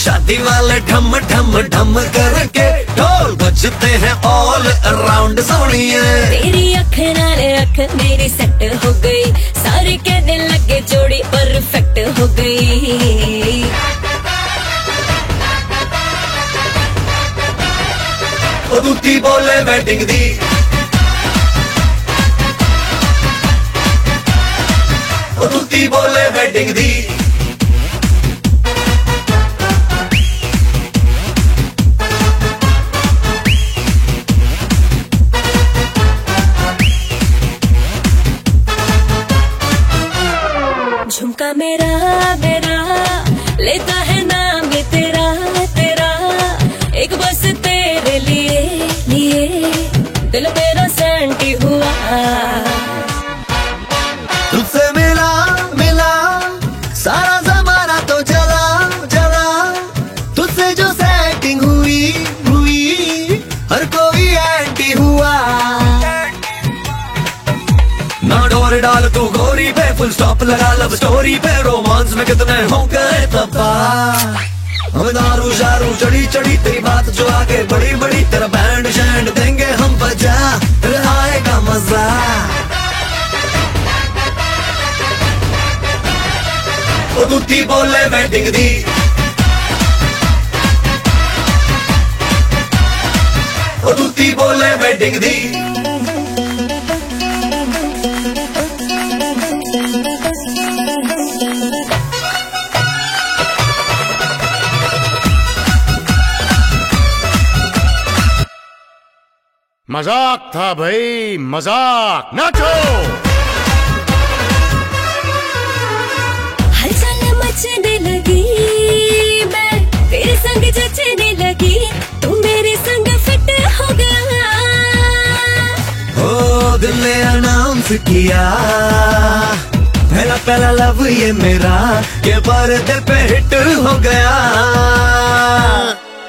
B: शादी वाले ढम ढम ढम करके ढोल बजते हैं ऑल अराउंड सुनिए।
L: तेरी अख नाल अख मेरी सेट हो गई, सारे कहने लगे जोड़ी परफेक्ट हो गई।
B: ओ दूती बोले वेडिंग दी, ओ दूती बोले वेडिंग दी,
L: झुमका मेरा मेरा लेता है नाम ये तेरा तेरा, एक बस तेरे लिए लिए दिल मेरा सैंटी हुआ।
B: तुझसे मिला मिला सारा जमाना तो चला, हर कोई एंटी हुआ। ना डोर डाल तू गोरी पे, फुल स्टॉप लगा लव स्टोरी पे, रोमांस में कितने हो गए तबाह। हम दारू शारू चढ़ी चढ़ी तेरी बात जो आगे बड़ी बड़ी, तेरा बैंड शैंड देंगे हम बजा, फिर आएगा मजा। ओ दूती बोले वेडिंग दी, ओ दूती बोले वेडिंग दी।
M: मजाक था भाई, मजाक। नाचो।
L: हलचल मचने लगी, मैं तेरे संग जचने लगी, तू मेरे संग फिट हो गया।
B: ओ दिल ने अनाउंस किया, पहला पहला लव ये मेरा, के पर्दे पे हिट हो गया।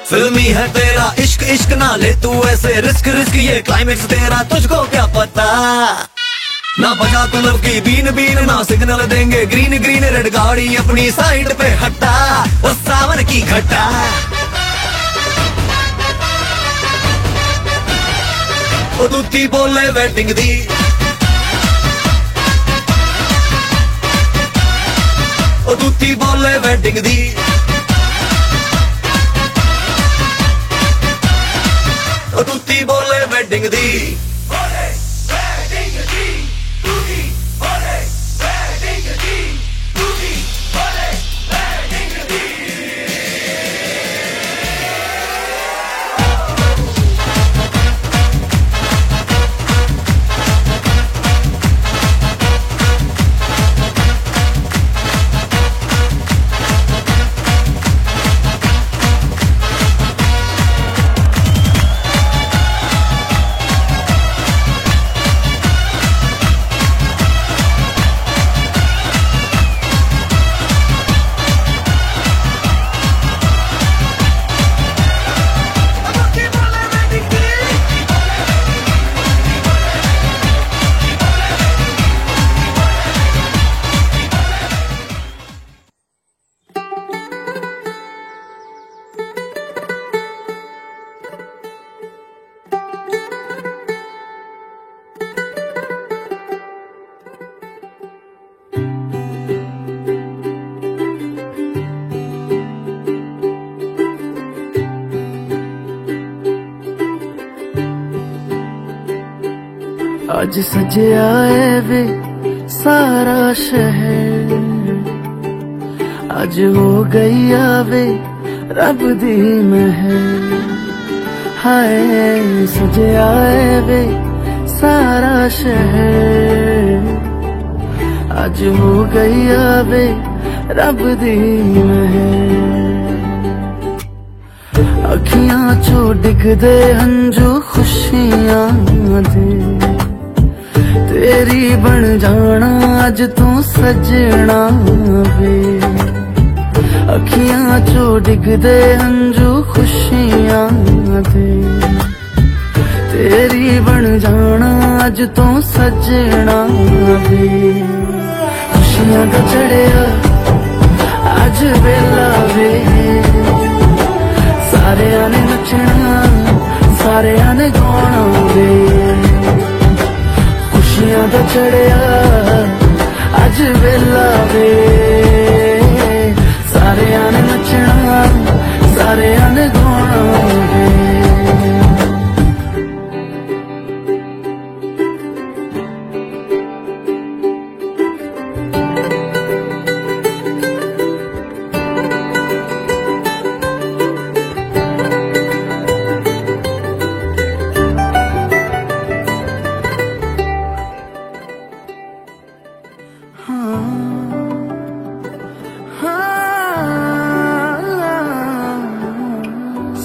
B: फिल्मी है तेरा इश्क, इश्क ना ले तू ऐसे रिस्क, रिस्क ये क्लाइमेक्स तेरा, तुझको क्या पता। ना बजा तू लव की बीन बीन, ना सिग्नल देंगे ग्रीन ग्रीन, रेड गाड़ी अपनी साइड पे हटा, वो सावन की घटा। ओ दूती बोले वेडिंग दी, ओ दूती बोले वेडिंग दी। ओ दूती बोले वेडिंग दी।
G: आज सजया है वे सारा शहर, आज हो गई आवे रब दी महर। हाय सजया है वे सारा शहर, आज हो गई आवे रब दी महर। अखियां चो डिगदे हंजू खुशियां दे, तेरी बन जाना अज तू सजना वे। अखियां चो डिगदे हंजू खुशियां दे, तेरी बन जाना अज तू सजना वे। खुशियां दा चढ़िया अज वेला वे, सारियां ने नचना सारियां ने गाना वे। खुशियां दा चढ़िया अज वेला वे, सारियां ने नचना सारियां ने गाना वे।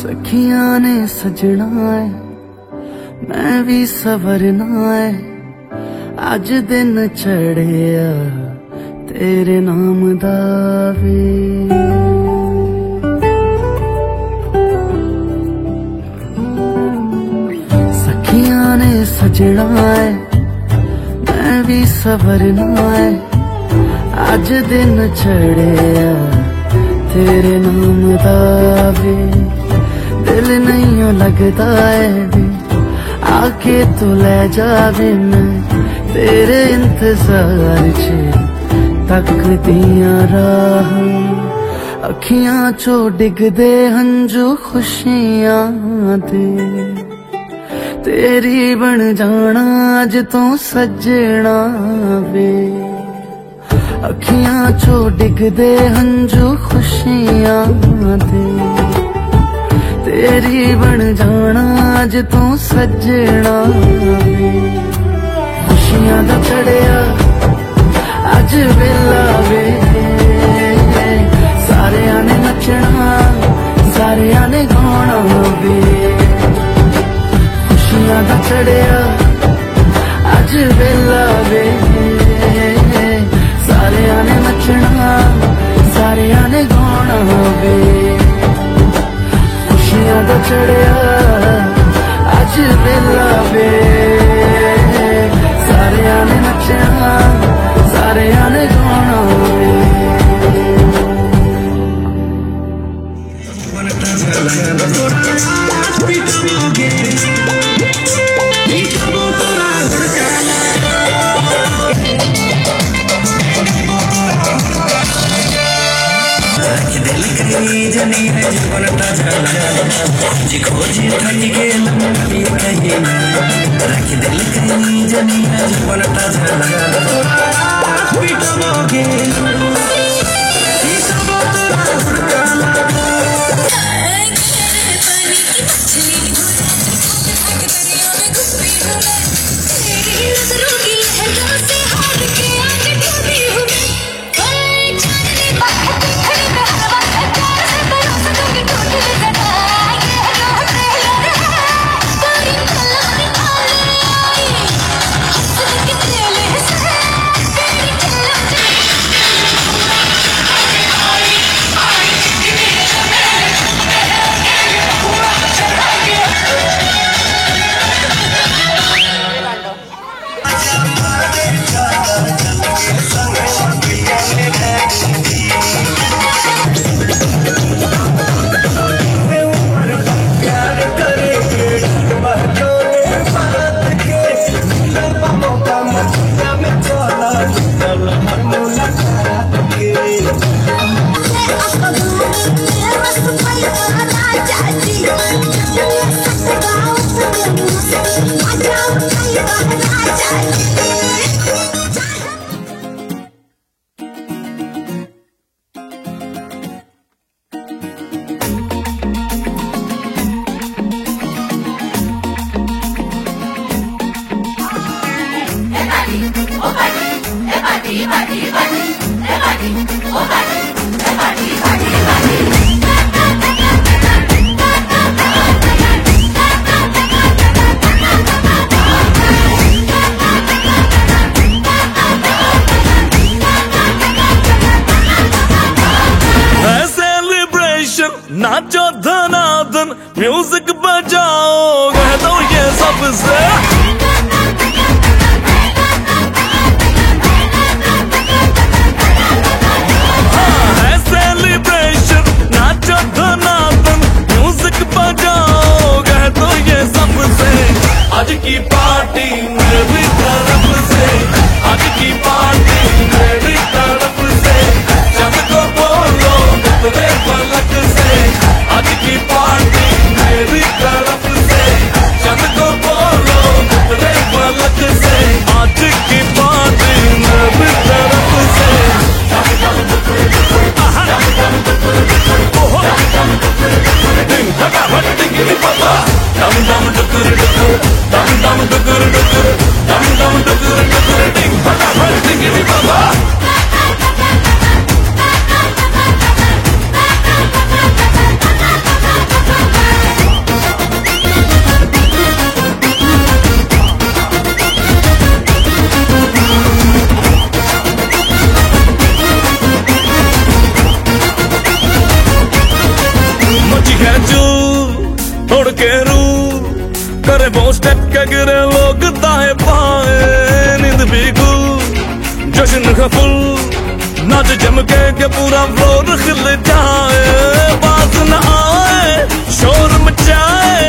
G: सखियां ने सजना है मैं भी सवरना है, अज दिन चढ़िया तेरे नाम दा वे। सजना है मैं भी सवरना है अज दिन चढ़िया तेरे नाम दा वे दिल नहीं लगता है वे आके तू ले जावे मैं तेरे इंतजार च तकदियां राह अखियां चो डिगदे हंजू खुशियां दे तेरी बन जाना अज तो सजना वे अखियां चो डिगदे हंजू खुशियां दे तेरी बन जाना अज तो सजना वे खुशियां दा चढ़िया अज वेला वे सारिया ने नचना सारिया ने गाना वे खुशियां दा चढ़िया अज वेला वे सारिया ने नचना सारिया ने गाना वे खुशियां दा चढ़िया अज वेला वे सारिया ने नचना सारिया ने गाना वे
N: दिल कहीं जनी है जीवन जी खोजी थक के लंबी कहीं रख दिल कहीं जनी है जीवन पीटोगे
O: नाचो धनाधन म्यूजिक बजाओ कह दो ये सबसे है सेलिब्रेशन नाचो धनाधन म्यूजिक बजाओ कह दो ये सबसे आज की पार्टी मेरी तरफ से आज की पार्टी मेरी तरफ से सबको बोलो तेरे पलक से आज की पार्टी मेरी तरफ से सबको बोलो तेरे पलक से आज की पार्टी मेरी तरफ से दिन धका भट्टी गिरी पापा दम दम डुकुर डुकुर दम दम डुकुर डुकुर दम दम डुकुर डुकुर दिन धका भट्टी गिरी पापा करे वो स्टेप के गिरे लोग आज जम के पूरा फ्लोर खिल जाए, बात न आए शोर मचाए,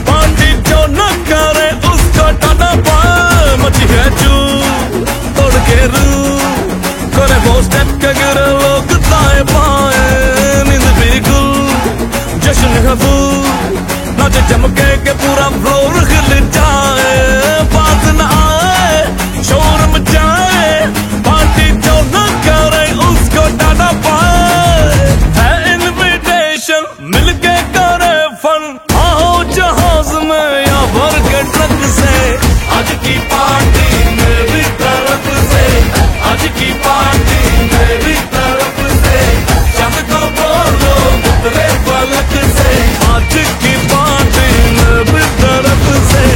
O: पार्टी जो न करे उसको टाटा पाए। मची है चू तोड़ के रू करे वो स्टेप के गिरे लोग ताए पाए, नींद बिल्कुल जश्न है फूल, नाच जम के पूरा फ्लोर खिल जाए, बात न आए शोर मचाए, पार्टी जो न करे उसको टाटा पाए। है इनविटेशन मिलके करे फन, आओ जहाज में या भर के ट्रक से, आज की पार्टी मेरी तरफ से, आज की पार्टी मेरी तरफ से, जब को बोलो उतरे पलक से, आज की पार्टी मेरी तरफ से।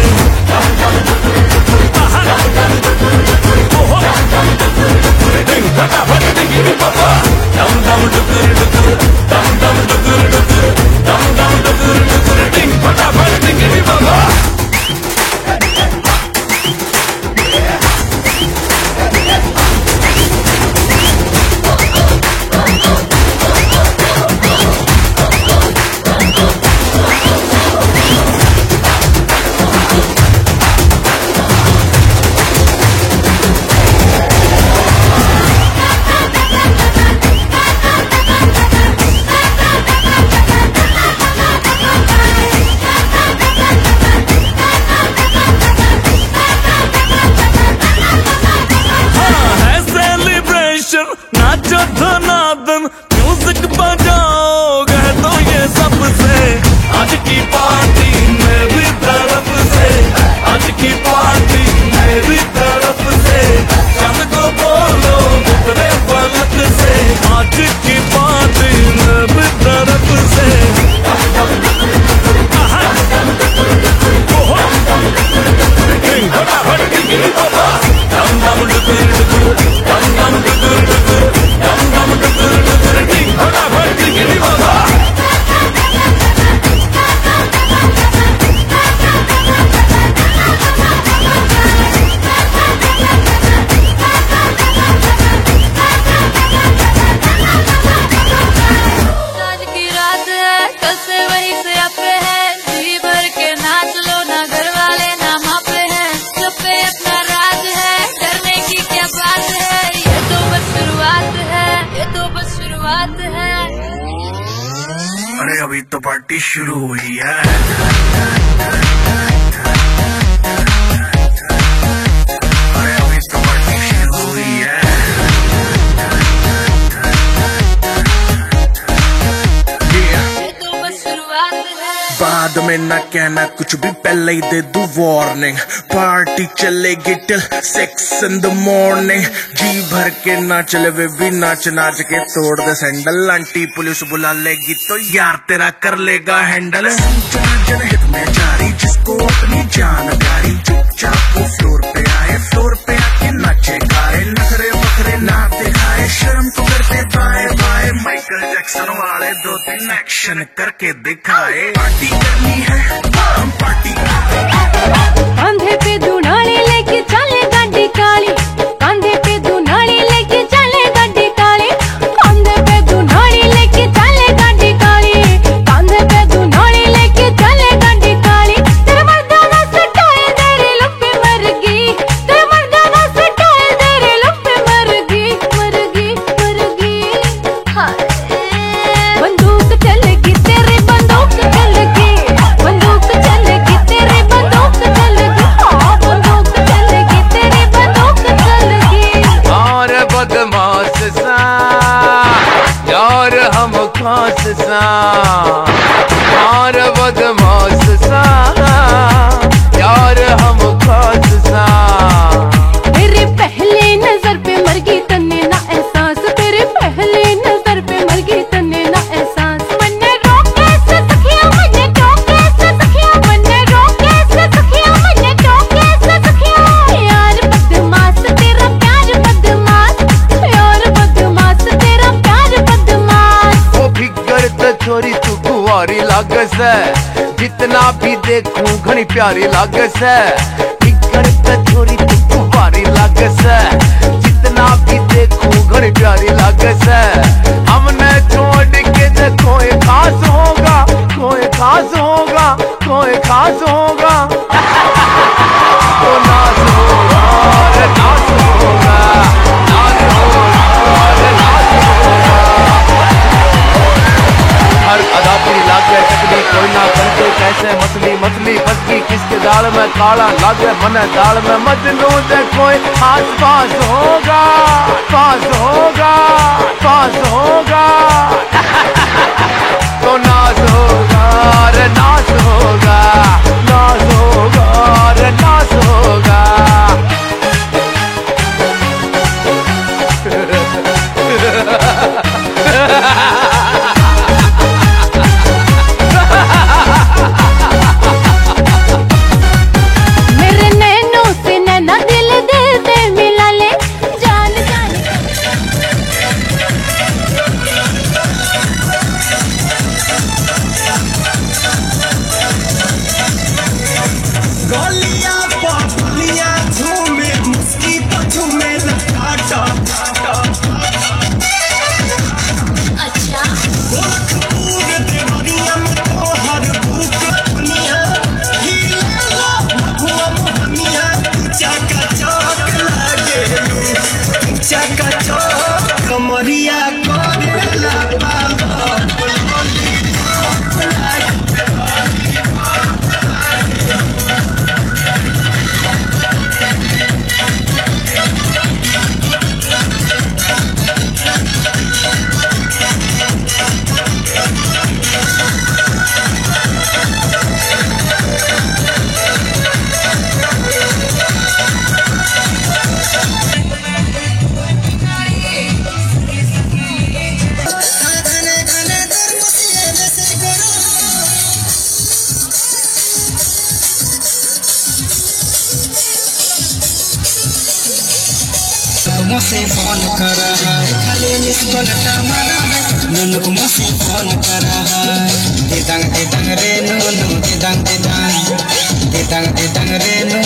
O: नाचो धनादन म्यूजिक बजाओ कह दो ये सबसे, आज की पार्टी मेरी तरफ से, आज की पार्टी मेरी तरफ से, जब को बोलो उतरे पलक से, आज की पार्टी मेरी तरफ से।
N: अरे अभी तो पार्टी शुरू हुई है। अरे अभी तो पार्टी शुरू हुई है। बाद में ना कहना कुछ भी, पहले ही दे दूं वार्निंग, पार्टी चलेगी टिल 6 in the morning। जी भर के ना चले वे भी नाच नाच के तोड़ दे सैंडल, आंटी पुलिस बुला लेगी तो यार तेरा कर लेगा हैंडल। जनहित में जारी जिसको अपनी जान प्यारी, चुपचाप वो फ्लोर पे आए, फ्लोर पे आके नाचे गाए, नखरे बखरे ना दिखाए, शर्म को करते बाय बाय, माइकल जैक्सन वाले 2-3 एक्शन करके दिखाए। पार्टी करनी है हम पार्टी,
P: कांधे पे दुनाली लेके चले गाड़ी काली, कांधे पे दुनाली लेके चले गाड़ी काली, कांधे पे दुनाली लेके चले गाड़ी काली, कांधे पे दुनाली लेके चले गाड़ी काली। तेरे मर्दाना सटाए तेरे लुप्पे मर गई, तेरे मर्दाना सटाए तेरे लुप्पे मर गई, मर गई, मर गई। हाय बंदूक चलेगी तेरी बंदूक चलेगी, बंदूक चलेगी तेरी बंदूक चलेगी, हाँ बंदूक चलेगी तेरी बंदूक चलेगी।
Q: और बदमाश सा यार हम खास सा, और बदमाश सा यार हम खास सा।
P: तेरे पहले नजर पे मर गई तन्ने ना एहसास, तेरे पहले नजर पे मर गई तन्ने ना एहसास। मन्ने रोके से सखिया मन्ने टोके से सखिया, मन्ने रोके से सखिया मन्ने टोके से सखिया। यार बदमाश तेरा प्यार बदमाश, यार बदमाश तेरा प्यार बदमाश।
Q: वो फिगर तो छोरी तू कुंवारी लागस है, जितना भी देखूं घनी प्यारी लागस है। फिगर तो छोरी तू कुंवारी लागस है, जितना भी देखूं घनी प्यारी लागे से। हमने छोड़ के तो कोई खास होगा, कोई खास होगा, कोई खास होगा। तो नाच होगा रे नाच होगा, नाच होगा रे नाच होगा। हर अदा तेरी लागे चकनी कोई ना बनते कैसे मछली, मछली फंस गई किसके दाल में, काला लागे मन दाल में। मजनू से कोई आस पास होगा, पास होगा, पास होगा। तो नाच होगा रे नाच होगा, नाच होगा रे नाच होगा।
P: मेरे नैनों से नैना दिल दिल से मिला ले, जान जान।
R: गोलियां पगलियां झूमे, मुस्की तो झूमे लटाटा। अच्छा गोरखपुर देवरिया में तो हर भूख दुनिया हीला महुआ मोहनिया। चाका चौक लागे चाका चौक कमरिया करेला बाबा। मुझसे फोन कर रहा है, खाली मिस कॉल मारा है। नन्नू मुझसे फोन कर रहा है। दे दंग रे नन्नू, दे दंग रे नन्नू।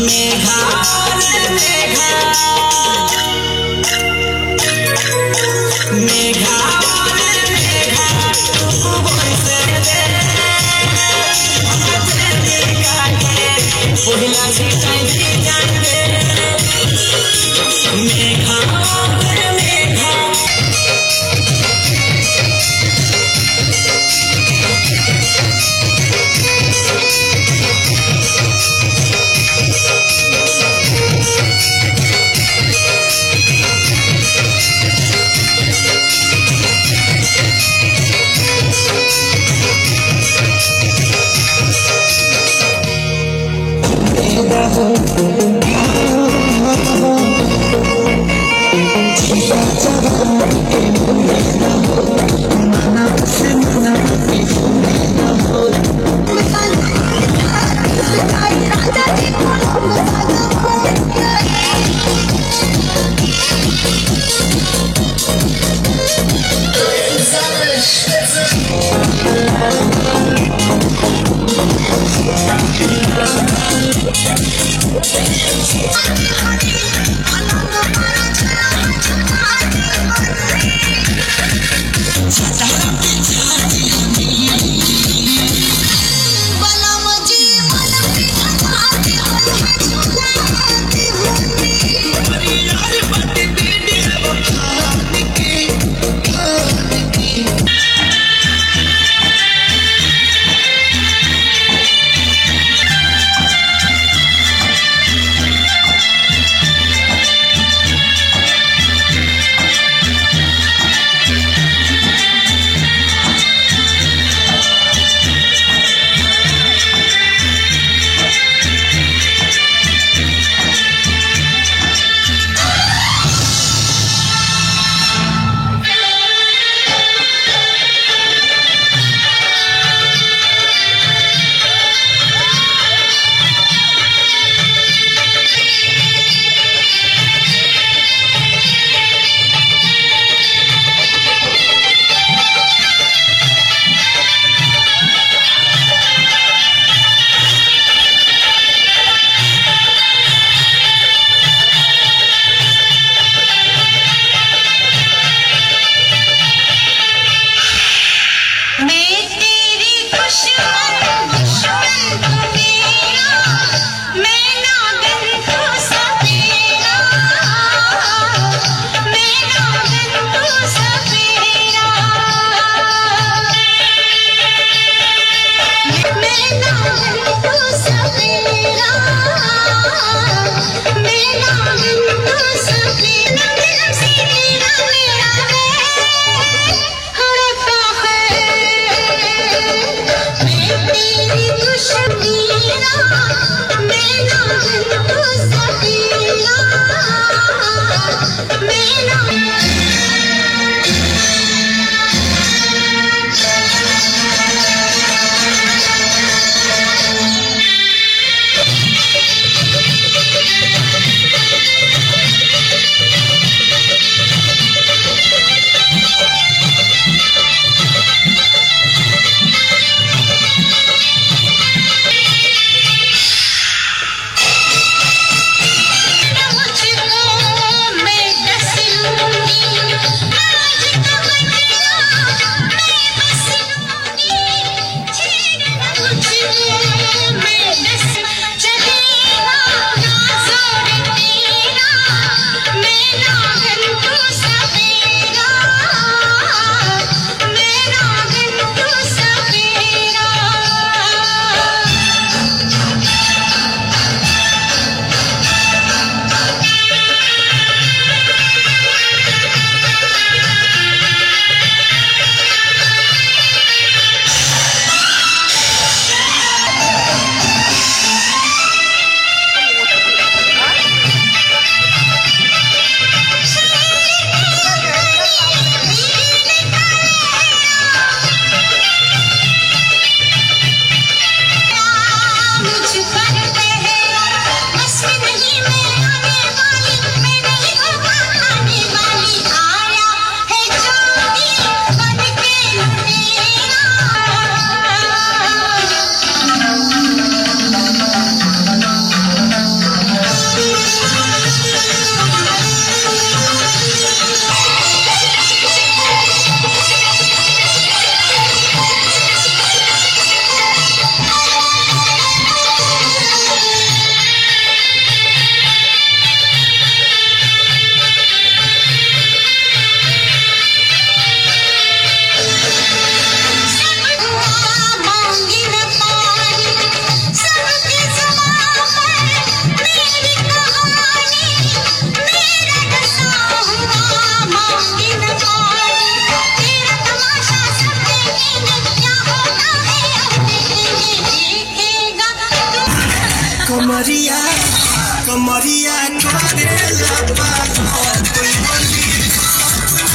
R: मेघा मेघा मेघा पहिला से कहीं जाने मेघा मेघा कमरिया कमरिया करेला पागल कोई बंदी